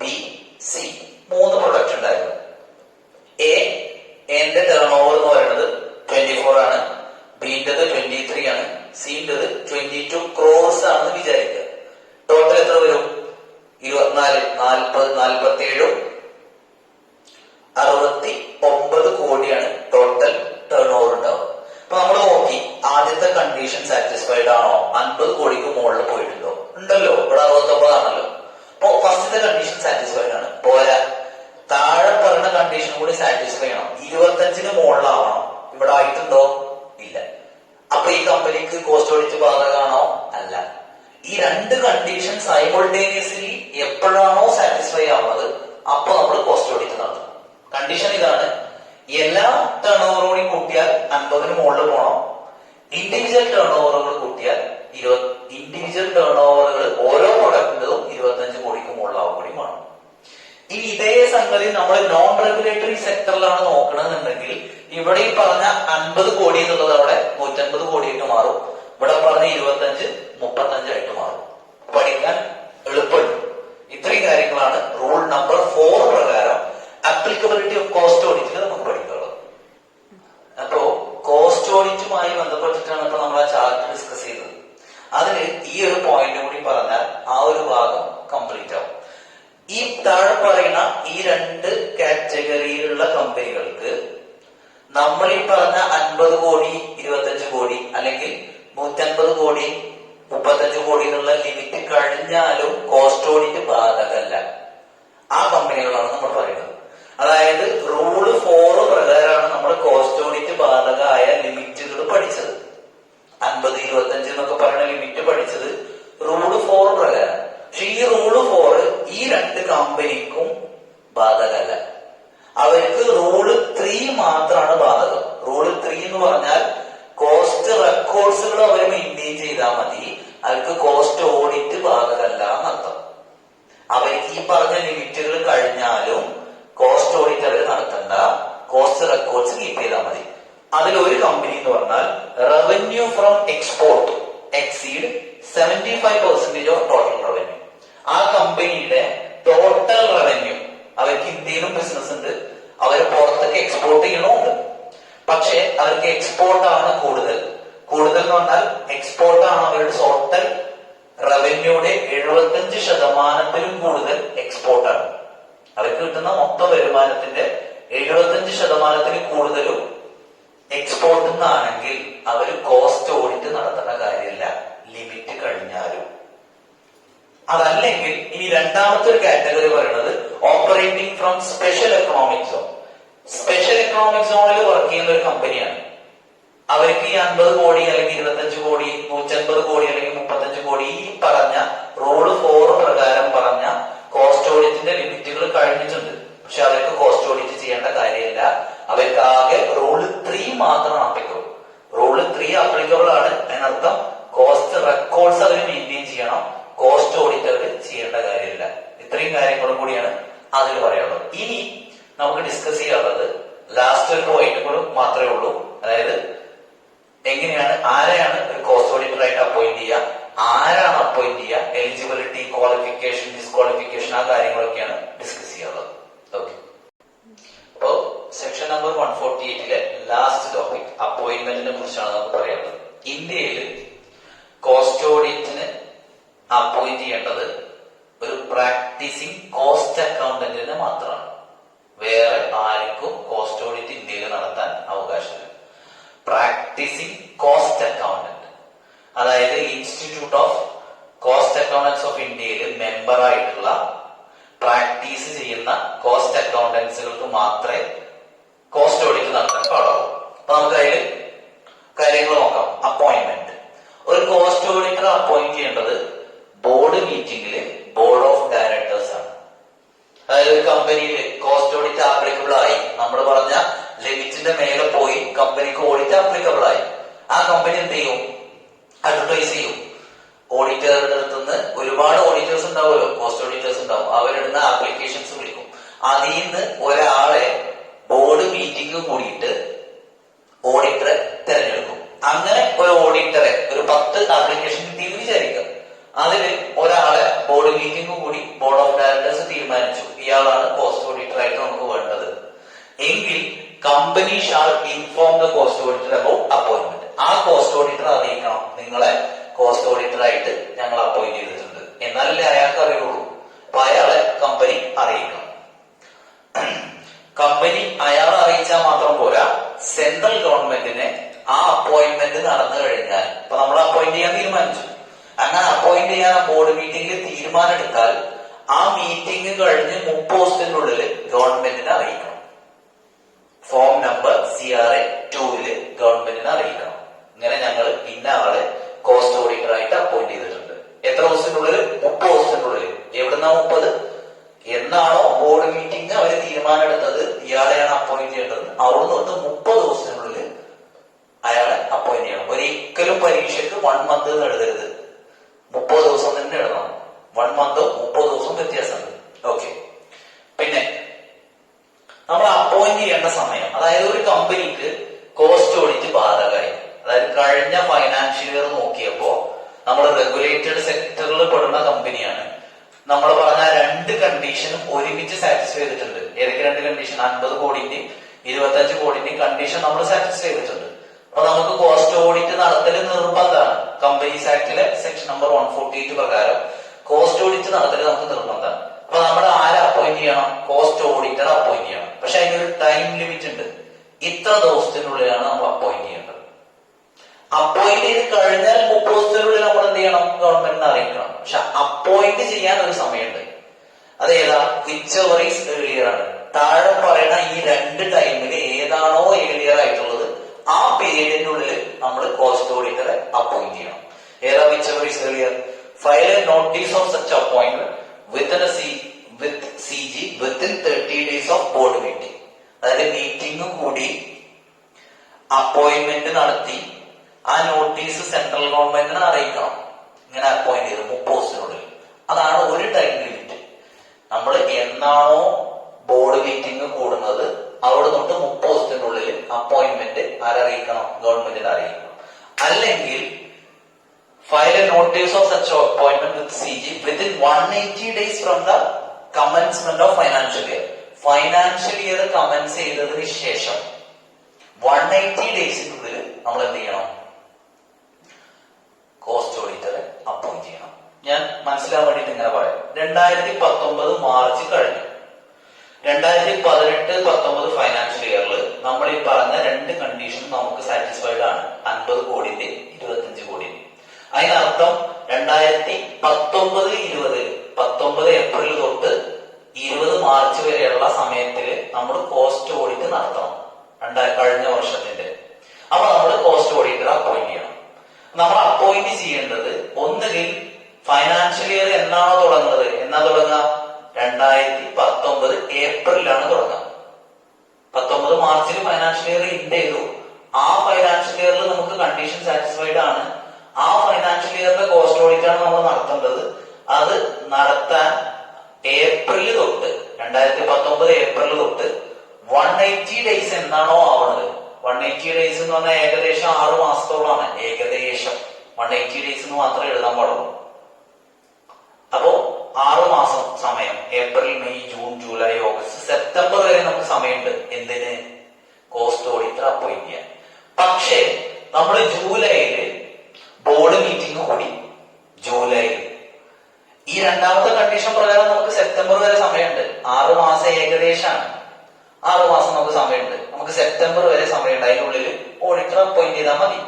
ബി, സി 3 പ്രൊഡക്റ്റ് ഉണ്ടായിരുന്നു. എന്റെ ടേൺ ഓവർ എന്ന് പറയുന്നത് 24 ആണ്, ബിന്റേത് 23 ആണ്, സിന്റേത് 22 crores ആണെന്ന് വിചാരിക്കുക. ടോട്ടൽ എത്ര വരും? 24, 40, 47, 69 കോടിയാണ് ടോട്ടൽ ടേൺ ഓവർ ഉണ്ടാവുക. അപ്പൊ നമ്മൾ നോക്കി ആദ്യത്തെ കണ്ടീഷൻ സാറ്റിസ്ഫൈഡ് ആണോ? 50 കോടിക്ക് മുകളിൽ പോയിട്ടുണ്ടോ? ഉണ്ടല്ലോ, ഇവിടെ 69 ആണല്ലോ. അപ്പൊ ഫസ്റ്റത്തെ കണ്ടീഷൻ സാറ്റിസ്ഫൈഡ് ആണ്. പോരാ, താഴെ പറഞ്ഞ കണ്ടീഷൻ കൂടി സാറ്റിസ്ഫൈ ചെയ്യണം. 25-ന് മുകളിലാവണം. ഇവിടെ ആയിട്ടുണ്ടോ? ഇല്ല. അപ്പൊ ഈ കമ്പനിക്ക് കോസ്റ്റ് ഓഡിറ്റ് ബാധകമാണോ? അല്ല. ഈ രണ്ട് കണ്ടീഷൻ സൈമൾട്ടേനിയസ്ലി എപ്പോഴാണോ സാറ്റിസ്ഫൈ ആവുന്നത് അപ്പൊ നമ്മൾ കോസ്റ്റ് ഓഡിറ്റ് നടത്തും. കണ്ടീഷൻ ഇതാണ്: എല്ലാ ടേൺ ഓവറുകളും കൂട്ടിയാൽ 50-ന് മുകളിൽ പോകണം. ഇൻഡിവിജ്വൽ ടേൺ ഓവറുകൾ കൂട്ടിയാൽ ഇൻഡിവിജ്വൽ ടേൺ ഓവറുകൾ ഓരോ പ്രൊഡക്റ്റിന്റെതും 25 കോടിക്ക് മുകളിലാവും കൂടി വേണം. ഇനി ഇതേ സംഗതി നമ്മൾ നോൺ റെഗുലേറ്ററി സെക്ടറിലാണ് നോക്കണമെന്നുണ്ടെങ്കിൽ ഇവിടെ ഈ പറഞ്ഞ 50 കോടി എന്നുള്ളത് അവിടെ 150 കോടിയായിട്ട് മാറും. ഇവിടെ പറഞ്ഞ 25 35 ആയിട്ട് മാറും. പഠിക്കാൻ എളുപ്പമുണ്ട്. ഇത്രയും കാര്യങ്ങളാണ് റൂൾ നമ്പർ 4 പ്രകാരം ആപ്ലിക്കബിലിറ്റി ഓഫ് കോസ്റ്റ് ഓഡിറ്റിൽ നമുക്ക് പഠിക്കാനുള്ളത്. അപ്പോ കോസ്റ്റ് ഓഡിറ്റുമായി ബന്ധപ്പെട്ടിട്ടാണ് ഇപ്പൊ നമ്മൾ ആ ചാർട്ട് ഡിസ്കസ് ചെയ്തത്. അതിന് ഈ ഒരു പോയിന്റ് കൂടി പറഞ്ഞാൽ ആ ഒരു ഭാഗം കംപ്ലീറ്റ് ആവും. ഈ താഴെ പറയുന്ന ഈ 2 കാറ്റഗറിയിലുള്ള കമ്പനികൾക്ക് നമ്മൾ ഈ പറഞ്ഞ 50 കോടി 25 കോടി അല്ലെങ്കിൽ 150 കോടി 35 കോടി എന്നുള്ള ലിമിറ്റ് കഴിഞ്ഞാലും കോസ്റ്റ് ഓഡിറ്റ് ബാധകമല്ല. ആ കമ്പനികളാണ് നമ്മൾ പറയുന്നത്. അതായത് റൂള് 4 പ്രകാരമാണ് നമ്മൾ കോസ്റ്റ് ഓഡിറ്റ് ബാധകമായ ലിമിറ്റുകൾ പഠിച്ചത്. 50, 25 എന്നൊക്കെ പറയുന്ന ലിമിറ്റ് പഠിച്ചത് റൂള് 4 പ്രകാരം. പക്ഷെ ഈ റൂള് 4 ഈ 2 കമ്പനിക്കും ബാധകമല്ല. അവർക്ക് റൂള് 3 മാത്രമാണ് ബാധകം. റൂള് 3 എന്ന് പറഞ്ഞാൽ കോസ്റ്റ് റെക്കോർഡ്സുകൾ അവർ മെയിൻറ്റെയിൻ ചെയ്താൽ മതി, അവർക്ക് കോസ്റ്റ് ഓഡിറ്റ് ബാധകമല്ല എന്നർത്ഥം. അവർക്ക് ഈ പറഞ്ഞ ലിമിറ്റുകൾ കഴിഞ്ഞാൽ 95% ഓഫ് ടോട്ടൽ റവന്യൂ. ആ കമ്പനിയുടെ ടോട്ടൽ റവന്യൂ, അവർക്ക് ഇന്ത്യയിലും ബിസിനസ് ഉണ്ട്, അവർ പുറത്തേക്ക് എക്സ്പോർട്ട് ചെയ്യണമുണ്ട്. പക്ഷെ അവർക്ക് എക്സ്പോർട്ടാണ് കൂടുതൽ എന്ന് പറഞ്ഞാൽ എക്സ്പോർട്ടാണ് അവരുടെ ടോട്ടൽ റവന്യൂയുടെ 75% കൂടുതൽ എക്സ്പോർട്ടാണ്. അവർക്ക് കിട്ടുന്ന മൊത്തം വരുമാനത്തിന്റെ 75% കൂടുതലും എക്സ്പോർട്ട് നിന്നാണെങ്കിൽ അവർ കോസ്റ്റ് ഓഡിറ്റ് നടത്തേണ്ട കാര്യമില്ല, ലിമിറ്റ് കഴിഞ്ഞാലും. അതല്ലെങ്കിൽ ഇനി രണ്ടാമത്തെ ഒരു കാറ്റഗറി പറയുന്നത് operating from special economic zone. Special economic സോണിൽ വർക്ക് ചെയ്യുന്ന ഒരു കമ്പനിയാണ്. അവർക്ക് ഈ 50 കോടി അല്ലെങ്കിൽ 25 കോടി 150 കോടി അല്ലെങ്കിൽ 35 കോടി ഈ പറഞ്ഞ റൂള് 4 പ്രകാരം പറഞ്ഞ കോസ്റ്റ് ഓഡിറ്റിന്റെ ലിമിറ്റുകൾ കഴിഞ്ഞിട്ടുണ്ട്. പക്ഷെ അവർക്ക് കോസ്റ്റ് ഓഡിറ്റ് ചെയ്യേണ്ട കാര്യമില്ല. അവർക്ക് ആകെ റൂള് 3 മാത്രമാണ് അപ്ലിക്കബിൾ. റൂള് 3 അപ്ലിക്കബിൾ ആണ്. അതിനർത്ഥം കോസ്റ്റ് റെക്കോർഡ്സ് അവർ മെയിൻറ്റെയിൻ ചെയ്യണം, കോസ്റ്റ് ഓഡിറ്റ് അവർ ചെയ്യേണ്ട കാര്യമില്ല. ഇത്രയും കാര്യങ്ങളും കൂടിയാണ് അതിൽ പറയാനുള്ളത്. ഇനി നമുക്ക് ഡിസ്കസ് ചെയ്യാനുള്ളത് ലാസ്റ്റ് ഒരു പോയിന്റുകളും മാത്രമേ ഉള്ളൂ. അതായത് എങ്ങനെയാണ്, ആരെയാണ് ഒരു കോസ്റ്റ് ഓഡിറ്റർ ആയിട്ട് അപ്പോയിന്റ് ചെയ്യുക, ആരാണ് അപ്പോയിന്റ് ചെയ്യുക, എലിജിബിലിറ്റി, ക്വാളിഫിക്കേഷൻ, ഡിസ്ക്വാളിഫിക്കേഷൻ, ആ കാര്യങ്ങളൊക്കെയാണ് ഡിസ്കസ് ചെയ്യാനുള്ളത്. ഓക്കെ, അപ്പോ സെക്ഷൻ നമ്പർ 148 ലാസ്റ്റ് ടോപ്പിക് അപ്പോയിന്റ്മെന്റിനെ കുറിച്ചാണ് നമുക്ക് പറയാനുള്ളത്. ഇന്ത്യയിൽ കോസ്റ്റ് ഓഡിറ്റിന് അപ്പോയിന്റ് ചെയ്യേണ്ടത് ഒരു പ്രാക്ടീസിങ് കോസ്റ്റ് അക്കൗണ്ടന്റിന് മാത്രമാണ്. വേറെ ആർക്കും കോസ്റ്റ് ഓഡിറ്റ് ഇന്ത്യയിൽ നടത്താൻ അവകാശമില്ല. പ്രാക്ടീസിങ് കോസ്റ്റ് അക്കൗണ്ടന്റ്, അതായത് institute of cost accountants of ഇന്ത്യയിൽ മെമ്പർ ആയിട്ടുള്ള പ്രാക്ടീസ് ചെയ്യുന്ന കോസ്റ്റ് അക്കൗണ്ടൻസുകൾക്ക് മാത്രമേ കോസ്റ്റ് ഓഡിറ്റ് നടത്താൻ പാടുള്ളൂ. അപ്പൊ നമുക്ക് അതിൽ കാര്യങ്ങൾ നോക്കാം. അപ്പോയിന്റ്മെന്റ്, ഒരു കോസ്റ്റ് ഓഡിറ്റർ അപ്പോയിന്റ് ചെയ്യേണ്ടത് ബോർഡ് മീറ്റിംഗില് ബോർഡ് ഓഫ് ഡയറക്ടേഴ്സ് ആണ്. അതായത് ഒരു കമ്പനിയിൽ കോസ്റ്റ് ഓഡിറ്റ് ആപ്ലിക്കബിൾ ആയി, നമ്മൾ പറഞ്ഞ ലിമിറ്റിന്റെ മേലെ പോയി കമ്പനിക്ക് ഓഡിറ്റ് ആപ്ലിക്കബിൾ ആയി, ആ കമ്പനി എന്ത് ചെയ്യും, അഡ്വർടൈസ് ചെയ്യും. ഓഡിറ്ററുടെ അടുത്തുനിന്ന് ഒരുപാട് ഓഡിറ്റേഴ്സ് ഉണ്ടാവുമല്ലോ, കോസ്റ്റ് ഓഡിറ്റേഴ്സ് ഉണ്ടാവും, അവരിടുന്ന ആപ്ലിക്കേഷൻസ് വിളിക്കും. അതിൽ നിന്ന് ഒരാളെ ബോർഡ് മീറ്റിംഗ് കൂടിയിട്ട് ഓഡിറ്ററെ തിരഞ്ഞെടുക്കും. അങ്ങനെ ഒരു ഓഡിറ്ററെ, ഒരു 10 ആപ്ലിക്കേഷൻ കിട്ടിയെന്ന് വിചാരിക്കാം. അതില് ഒരാളെ ബോർഡ് മീറ്റിംഗ് കൂടി ബോർഡ് ഓഫ് ഡയറക്ടേഴ്സ് തീരുമാനിച്ചു, ഇയാളാണ് കോസ്റ്റ് ഓഡിറ്റർ ആയിട്ട് നമുക്ക് വേണ്ടത് എങ്കിൽ company shall inform the cost auditor about appointment. ആ കോസ്റ്റ് ഓഡിറ്റർ അറിയിക്കണം, നിങ്ങളെ കോസ്റ്റ് ഓഡിറ്റർ ആയിട്ട് ഞങ്ങൾ അപ്പോയിന്റ് ചെയ്തിട്ടുണ്ട്, എന്നാലല്ലേ അയാൾക്ക് അറിയുള്ളൂ. അപ്പൊ അയാളെ കമ്പനി അറിയിക്കണം. കമ്പനി അയാളെ അറിയിച്ചാൽ മാത്രം പോരാ, സെൻട്രൽ ഗവൺമെന്റിനെ ആ അപ്പോയിന്റ്മെന്റ് നടന്നു കഴിഞ്ഞാൽ, ഇപ്പൊ നമ്മൾ അപ്പോയിന്റ് ചെയ്യാൻ തീരുമാനിച്ചു, അങ്ങനെ അപ്പോയിന്റ് ചെയ്യാൻ ബോർഡ് മീറ്റിംഗിൽ തീരുമാനം എടുത്താൽ ആ മീറ്റിംഗ് കഴിഞ്ഞ് 30 ദിവസത്തിനുള്ളിൽ ഗവൺമെന്റിനെ അറിയിക്കണം. ഫോം നമ്പർ CRA 2 ഗവൺമെന്റിനെ അറിയിക്കണം. ഇങ്ങനെ ഞങ്ങൾ ഇന്ന ആളെ കോസ്റ്റ് ഓഡിറ്റർ ആയിട്ട് അപ്പോയിന്റ് ചെയ്തിട്ടുണ്ട്. എത്ര ദിവസത്തിനുള്ളിൽ? 30 ദിവസത്തിനുള്ളിൽ. എവിടുന്നാ 30? എന്നാണോ ബോർഡ് മീറ്റിംഗ് അവർ തീരുമാനം എടുത്തത് ഇയാളെയാണ് അപ്പോയിന്റ് ചെയ്യേണ്ടത്, അവിടെ തൊട്ട് 30 ദിവസത്തിനുള്ളിൽ അയാളെ അപ്പോയിന്റ് ചെയ്യണം. ഒരിക്കലും പരീക്ഷയ്ക്ക് 1 മന്ത് എഴുതരുത്, 30 ദിവസം തന്നെ എഴുതണം. 1 മന്തും 30 ദിവസവും വ്യത്യാസമുണ്ട്. ഓക്കെ, പിന്നെ നമ്മൾ അപ്പോയിന്റ് ചെയ്യേണ്ട സമയം, അതായത് ഒരു കമ്പനിക്ക് കോസ്റ്റ് ഓഡിറ്റ് ബാധകമായി, അതായത് കഴിഞ്ഞ ഫൈനാൻഷ്യൽ ഇയർ നോക്കിയപ്പോ നമ്മൾ റെഗുലേറ്റഡ് സെക്ടറിൽ പെടുന്ന കമ്പനിയാണ്. നമ്മൾ പറഞ്ഞ 2 കണ്ടീഷനും ഒരുമിച്ച് സാറ്റിസ്ഫൈ ചെയ്തിട്ടുണ്ട്. ഏതൊക്കെ 2 കണ്ടീഷൻ? 50 കോടിന്റെയും 25 കോടിന്റെയും കണ്ടീഷൻ നമ്മൾ സാറ്റിസ്ഫൈ ചെയ്തിട്ടുണ്ട്. അപ്പൊ നമുക്ക് കോസ്റ്റ് ഓഡിറ്റ് നടത്തല് നിർബന്ധമാണ്. കമ്പനീസ് ആക്ടിലെ സെക്ഷൻ നമ്പർ 148 പ്രകാരം കോസ്റ്റ് ഓഡിറ്റ് നടത്തല് നമുക്ക് നിർബന്ധമാണ്. അപ്പൊ നമ്മൾ ആരെ അപ്പോയിന്റ് ചെയ്യണം? കോസ്റ്റ് ഓഡിറ്റർ അപ്പോയിന്റ് ചെയ്യണം. പക്ഷെ അതിനൊരു ടൈം ലിമിറ്റ് ഉണ്ട്. ഇത്ര ദിവസത്തിനുള്ളിലാണ് നമ്മൾ അപ്പോയിന്റ് ചെയ്യേണ്ടത്. അപ്പോയിന്റ് ചെയ്ത് കഴിഞ്ഞാൽ 30 ദിവസത്തിനുള്ളിൽ നമ്മൾ എന്ത് ചെയ്യണം? ഗവൺമെന്റിനെ അറിയിക്കണം. പക്ഷെ അപ്പോയിന്റ് ചെയ്യാൻ ഒരു സമയമുണ്ട്. അതേതാ? വിച്ച് എവർ ഈസ് ഏർലിയർ ആണ്. താഴെ പറയുന്ന ഈ 2 ടൈമിൽ ഏതാണോ ഏർലിയർ ആയിട്ടുള്ളത് ആ പീരീഡിനുള്ളിൽ നമ്മൾ കോസ്റ്റ് ഓഡിറ്ററെ അപ്പോയിന്റ് ചെയ്യണം. ഏതാ which ever is earlier? File A notice of such appointment within CG within 30 days of board meeting. അതായത് മീറ്റിംഗ് കൂടി അപ്പോയിന്റ്മെന്റ് നടത്തി ആ നോട്ടീസ് സെൻട്രൽ ഗവൺമെന്റിനെ അറിയിക്കണം. ഇങ്ങനെ അപ്പോയിന്റ് ചെയ്ത് 30 ദിവസത്തിനുള്ളിൽ. അതാണ് ഒരു ടൈം ലിമിറ്റ്. നമ്മൾ എന്നാണോ ബോർഡ് മീറ്റിംഗ് കൂടുന്നത് അവിടെ തൊട്ട് 30 ദിവസത്തിനുള്ളിൽ അപ്പോയിന്റ്മെന്റ് ആരറിയിക്കണം? ഗവൺമെന്റിനെ അറിയിക്കണം. അല്ലെങ്കിൽ file A notice of such CG within 180 days from the commencement of financial year. Financial year comments ചെയ്തതിന് ശേഷം 180 ഡേയ്സിനുള്ളിൽ നമ്മൾ എന്ത് ചെയ്യണം? കോസ്റ്റ് ഓഡിറ്ററെ അപ്പോയിന്റ് ചെയ്യണം. ഞാൻ മനസ്സിലാൻ വേണ്ടിട്ട് ഇങ്ങനെ പറയാം. 2019 മാർച്ച് കഴിഞ്ഞു. 2018-19 ഫൈനാൻഷ്യൽ ഇയറിൽ നമ്മൾ ഈ പറഞ്ഞ രണ്ട് കണ്ടീഷൻ നമുക്ക് സാറ്റിസ്ഫൈഡ് ആണ്. 50 കോടിന്റെ 25 കോടിന്റെ. അതിനർത്ഥം 2019 ഏപ്രിൽ തൊട്ട് 20 മാർച്ച് വരെയുള്ള സമയത്തില് നമ്മൾ കോസ്റ്റ് ഓഡിറ്റ് നടത്തണം. കഴിഞ്ഞ വർഷത്തിന്റെ. അപ്പൊ നമ്മൾ കോസ്റ്റ് ഓഡിറ്ററെ അപ്പോയിന്റ് ചെയ്യണം. നമ്മൾ അപ്പോയിന്റ് ചെയ്യേണ്ടത് ഒന്നുകിൽ ഫൈനാൻഷ്യൽ ഇയർ എന്നാണോ തുടങ്ങുന്നത്? എന്നാ തുടങ്ങുക? 2019 ഏപ്രിലാണ് തുടങ്ങുക. 19 മാർച്ചിൽ ഫൈനാൻഷ്യൽ ഇയർ ഇൻഡ് ചെയ്തു. ആ ഫൈനാൻഷ്യൽ ഇയറിൽ നമുക്ക് കണ്ടീഷൻ സാറ്റിസ്ഫൈഡ് ആണ്. ആ ഫൈനാൻഷ്യൽ ഇയറിന്റെ കോസ്റ്റ് ഓഡിറ്റ് ആണ് നമ്മൾ നടത്തേണ്ടത്. അത് നടത്താൻ ഏപ്രിൽ തൊട്ട് 2019 ഏപ്രിൽ തൊട്ട് 180 ഡേയ്സ് എന്താണോ ആവണത്, 180 ഡേയ്സ് എന്ന് പറഞ്ഞാൽ ഏകദേശം 6 മാസത്തോളമാണ്. ഏകദേശം 180 ഡേയ്സ് എന്ന് മാത്രമേ എഴുതാൻ പാടുള്ളൂ. അപ്പോ 6 മാസം സമയം, April, May, June, July, August, September വരെ നമുക്ക് സമയമുണ്ട്. എന്തിന്? കോസ്റ്റ് ഓഡിറ്റർ അപ്പോയിന്റ് ചെയ്യാൻ. പക്ഷേ നമ്മൾ ജൂലൈയില് ബോർഡ് മീറ്റിംഗ് കൂടി. ജൂലൈയിൽ ഈ രണ്ടാമത്തെ കണ്ടീഷൻ പ്രകാരം നമുക്ക് സെപ്റ്റംബർ വരെ സമയമുണ്ട്. 6 മാസം ഏകദേശമാണ്. 6 മാസം നമുക്ക് സമയമുണ്ട്. നമുക്ക് സെപ്റ്റംബർ വരെ സമയമുണ്ട്. അതിനുള്ളിൽ ഓഡിറ്റർ അപ്പോയിന്റ് ചെയ്താൽ മതി.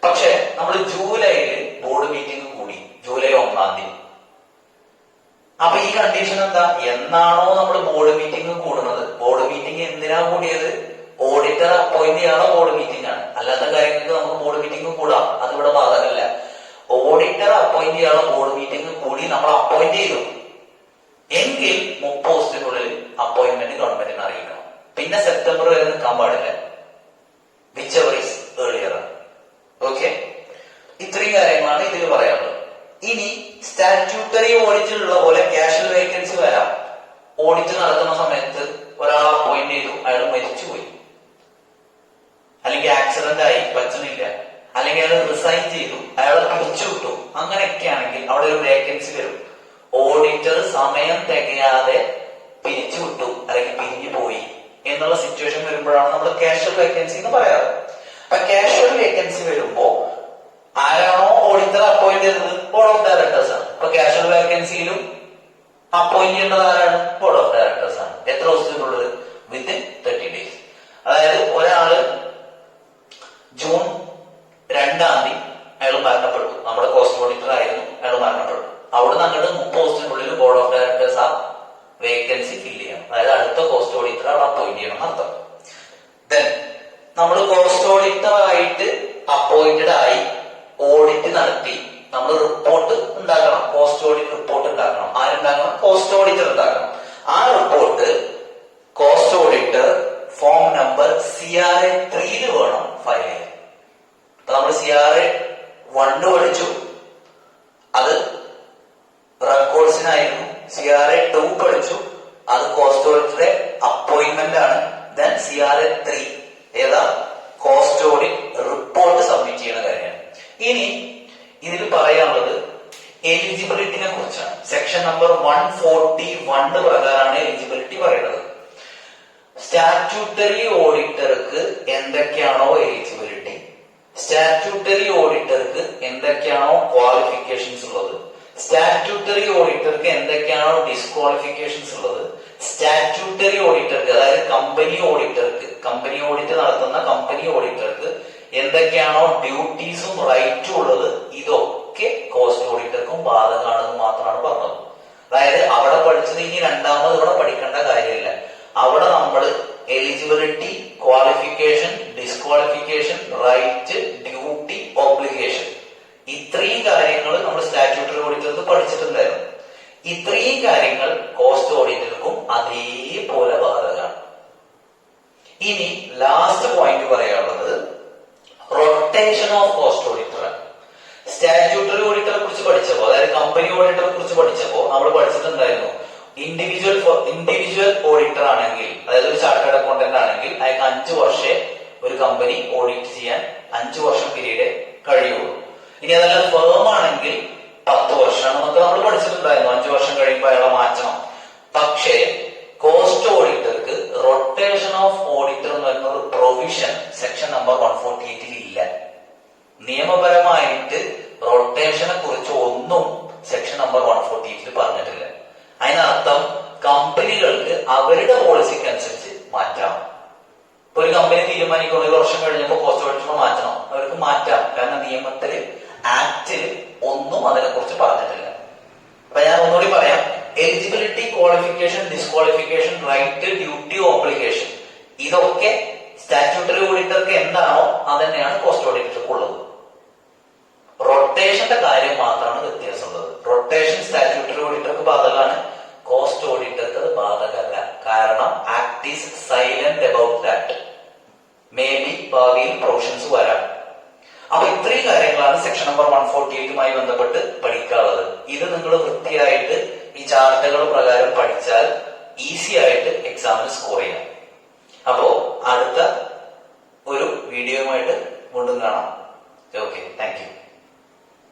പക്ഷെ നമ്മൾ ജൂലൈയില് ബോർഡ് മീറ്റിംഗ് കൂടി. ജൂലൈ 1-ാം തീയതി. അപ്പൊ ഈ കണ്ടീഷൻ എന്താ? എന്നാണോ നമ്മൾ ബോർഡ് മീറ്റിംഗ് കൂടുന്നത്? ബോർഡ് മീറ്റിംഗ് എന്തിനാ കൂടിയത്? ഓഡിറ്റർ അപ്പോയിന്റ് ചെയ്യാണോ ബോർഡ് മീറ്റിംഗ് ആണ്? അല്ലാത്ത കാര്യങ്ങൾക്ക് നമുക്ക് ബോർഡ് മീറ്റിംഗ് കൂടാം. അതിവിടെ ബാധകമല്ല. ഓഡിറ്റർ അപ്പോയിന്റ് ചെയ്യാനുള്ള ബോർഡ് മീറ്റിംഗ് കൂടി നമ്മൾ അപ്പോയിന്റ് ചെയ്തു എങ്കിൽ 30 ദിവസത്തിനുള്ളിൽ അപ്പോയിന്റ്മെന്റ് ഗവൺമെന്റിന് അറിയിക്കണം. പിന്നെ സെപ്റ്റംബർ വരെ നിൽക്കാൻ പാടില്ല. Which ever is earlier. Okay, ഇത്രയും കാര്യങ്ങളാണ് ഇതിൽ പറയാനുള്ളത്. ഇനി സ്റ്റാറ്റ്യൂട്ടറി ഓഡിറ്റിലുള്ള പോലെ ക്യാഷ്വൽ വേക്കൻസി വരാം. ഓഡിറ്റ് നടത്തുന്ന സമയത്ത് ഒരാൾ അപ്പോയിന്റ് ചെയ്തു, അയാൾ മരിച്ചുപോയി, അല്ലെങ്കിൽ ആക്സിഡന്റ് ആയി, പറ്റുന്നില്ല, അല്ലെങ്കിൽ അയാൾ റിസൈൻ ചെയ്തു, അയാളെ പിരിച്ചുവിട്ടു. അങ്ങനെയൊക്കെ ആണെങ്കിൽ അവിടെ ഒരു വേക്കൻസി വരും. ഓഡിറ്റർ സമയം തികയാതെ പിരിച്ചുവിട്ടു അല്ലെങ്കിൽ പിരിഞ്ഞു പോയി എന്നുള്ള സിറ്റുവേഷൻ വരുമ്പോഴാണ് നമ്മൾ ക്യാഷ്വൽ വേക്കൻസി എന്ന് പറയാറ്. അപ്പൊ ക്യാഷ്വൽ വേക്കൻസി വരുമ്പോ ആരാണോ ഓഡിറ്റർ അപ്പോയിന്റ് ചെയ്തത്? ബോർഡ് ഓഫ് ഡയറക്ടേഴ്സ് ആണ്. അപ്പൊ ക്യാഷ്വൽ വേക്കൻസിയിലും അപ്പോയിന്റ് ചെയ്യേണ്ടത് ആരാണ്? ബോർഡ് ഓഫ് ഡയറക്ടേഴ്സ് ആണ്. എത്ര ദിവസത്തിനുള്ളത്? Within 30 days. അതായത് ഒരാള് ജൂൺ 2-ാം തീയതി അയാൾ മരണപ്പെട്ടു. നമ്മുടെ കോസ്റ്റ് ഓഡിറ്റർ ആയിരുന്നു, അയാൾ മരണപ്പെട്ടു. അവിടുന്ന് അങ്ങോട്ട് 30 ദിവസത്തിനുള്ളിൽ ബോർഡ് ഓഫ് ഡയറക്ടേഴ്സ് ആ വേക്കൻസി ഫില്ല് ചെയ്യണം. അതായത് അടുത്ത കോസ്റ്റ് ഓഡിറ്റർ അവിടെ അപ്പോയിന്റ് ചെയ്യണം എന്നർത്ഥം. ദെൻ നമ്മൾ കോസ്റ്റ് ഓഡിറ്റർ ആയിട്ട് അപ്പോയിന്റഡ് ആയി ഓഡിറ്റ് നടത്തി നമ്മൾ റിപ്പോർട്ട് ഉണ്ടാക്കണം. കോസ്റ്റ് ഓഡിറ്റ് റിപ്പോർട്ട് ഉണ്ടാക്കണം. ആരുണ്ടാക്കണം? കോസ്റ്റ് ഓഡിറ്റർ ഉണ്ടാക്കണം. ആ report cost auditor form number CRA 3 വേണം ഫയൽ ചെയ്യാൻ. അപ്പൊ നമ്മൾ CRA 1 പഠിച്ചു, അത് റെക്കോർഡ്സിനായിരുന്നു. CRA 2 പഠിച്ചു, അത് കോസ്റ്റ് ഓഡിറ്ററെ അപ്പോയിന്റ്മെന്റ് ആണ്. ദെൻ CRA 3 ഏതാ? കോസ്റ്റ് ഓഡിറ്റ് റിപ്പോർട്ട് സബ്മിറ്റ് ചെയ്യുന്ന കാര്യമാണ്. ഇനി ഇതിൽ പറയാനുള്ളത് എലിജിബിലിറ്റിനെ കുറിച്ചാണ്. സെക്ഷൻ നമ്പർ 141 പ്രകാരമാണ് എലിജിബിലിറ്റി പറയുന്നത്. സ്റ്റാറ്റ്യൂട്ടറി ഓഡിറ്റർക്ക് എന്തൊക്കെയാണോ എലിജിബിലിറ്റി, സ്റ്റാറ്റ്യൂട്ടറി ഓഡിറ്റർക്ക് എന്തൊക്കെയാണോ ക്വാളിഫിക്കേഷൻസ് ഉള്ളത്, സ്റ്റാറ്റ്യൂട്ടറി ഓഡിറ്റർക്ക് എന്തൊക്കെയാണോ ഡിസ്ക്വാളിഫിക്കേഷൻസ് ഉള്ളത്, സ്റ്റാറ്റ്യൂട്ടറി ഓഡിറ്റർക്ക് അതായത് കമ്പനി ഓഡിറ്റർക്ക്, കമ്പനി ഓഡിറ്റ് നടത്തുന്ന കമ്പനി ഓഡിറ്റർക്ക് എന്തൊക്കെയാണോ ഡ്യൂട്ടീസും റൈറ്റും ഉള്ളത്, ഇതൊക്കെ കോസ്റ്റ് ഓഡിറ്റർക്കും ബാധകമാണെന്ന് മാത്രമാണ് പറഞ്ഞത്. അതായത് അവിടെ പഠിച്ചത് ഇനി രണ്ടാമത് ഇവിടെ പഠിക്കേണ്ട കാര്യമില്ല. അവിടെ നമ്മൾ eligibility, qualification, disqualification, right, duty, obligation, ഇത്രയും കാര്യങ്ങൾ നമ്മൾ സ്റ്റാറ്റ്യൂട്ടറി ഓഡിറ്റർക്ക് പഠിച്ചിട്ടുണ്ടായിരുന്നു. ഇത്രയും കാര്യങ്ങൾ കോസ്റ്റ് ഓഡിറ്റർക്കും അതേപോലെ ബാധകമാണ്. ഇനി ലാസ്റ്റ് പോയിന്റ് പറയാനുള്ളത് rotation of cost auditor. Statutory ഓഡിറ്ററെ കുറിച്ച് പഠിച്ചപ്പോ, അതായത് കമ്പനി ഓഡിറ്ററെ കുറിച്ച് പഠിച്ചപ്പോ നമ്മൾ പഠിച്ചിട്ടുണ്ടായിരുന്നു ഇൻഡിവിജ്വൽ ഓഡിറ്റർ ആണെങ്കിൽ, അതായത് ഒരു ചാർട്ടേഡ് അക്കൗണ്ടന്റ് ആണെങ്കിൽ അയാൾക്ക് 5 വർഷേ ഒരു കമ്പനി ഓഡിറ്റ് ചെയ്യാൻ 5 വർഷം പീരീഡ് കഴിയുള്ളൂ. ഇനി അതല്ല ഫേം ആണെങ്കിൽ 10 വർഷമാണെന്നൊക്കെ നമ്മൾ പഠിച്ചിട്ടുണ്ടായിരുന്നു. 5 വർഷം കഴിയുമ്പോൾ അയാളെ മാറ്റണം. പക്ഷേ കോസ്റ്റ് ഓഡിറ്റർക്ക് റൊട്ടേഷൻ ഓഫ് ഓഡിറ്റർ എന്ന് പറയുന്ന ഒരു പ്രൊവിഷൻ സെക്ഷൻ നമ്പർ 148 ഇല്ല. നിയമപരമായിട്ട് റൊട്ടേഷനെ കുറിച്ച് ഒന്നും സെക്ഷൻ നമ്പർ 148 പറഞ്ഞിട്ടില്ല. അതിനർത്ഥം കമ്പനികൾക്ക് അവരുടെ പോളിസിക്ക് അനുസരിച്ച് മാറ്റാം. ഇപ്പൊ ഒരു കമ്പനി തീരുമാനിക്കണം 1 വർഷം കഴിഞ്ഞപ്പോൾ കോസ്റ്റ് ഓഡിറ്റർ മാറ്റണം, അവർക്ക് മാറ്റാം. കാരണം നിയമത്തില് ആക്ടിൽ ഒന്നും അതിനെ കുറിച്ച് പറഞ്ഞിട്ടില്ല. അപ്പൊ ഞാൻ ഒന്നുകൂടി പറയാം. Eligibility, qualification, disqualification, right, duty, obligation, ഇതൊക്കെ സ്റ്റാറ്റ്യൂട്ടറി ഓഡിറ്റർക്ക് എന്താണോ അതന്നെയാണ് കോസ്റ്റ് ഓഡിറ്റർക്ക് ഉള്ളത്. റൊട്ടേഷന്റെ കാര്യം മാത്രമാണ് വ്യത്യാസമുള്ളത്. റൊട്ടേഷൻ സ്റ്റാറ്റ്യൂട്ടറി ഓഡിറ്റർക്ക് ബാധകമാണ്, കോസ്റ്റ് ഓഡിറ്റർക്ക് അത് ബാധകമല്ല. കാരണം act is silent about that. May be ഭാവിയിൽ പ്രൊവിഷൻസ് വരാം. അപ്പൊ ഇത്രയും കാര്യങ്ങളാണ് സെക്ഷൻ നമ്പർ 148മായി ബന്ധപ്പെട്ട് പഠിക്കാനുള്ളത്. ഇത് നിങ്ങൾ വൃത്തിയായിട്ട് ഈ ചാർട്ടുകൾ പ്രകാരം പഠിച്ചാൽ ഈസി ആയിട്ട് എക്സാമിന് സ്കോർ ചെയ്യാം. അപ്പോ അടുത്ത ഒരു വീഡിയോയുമായിട്ട് വീണ്ടും കാണാം.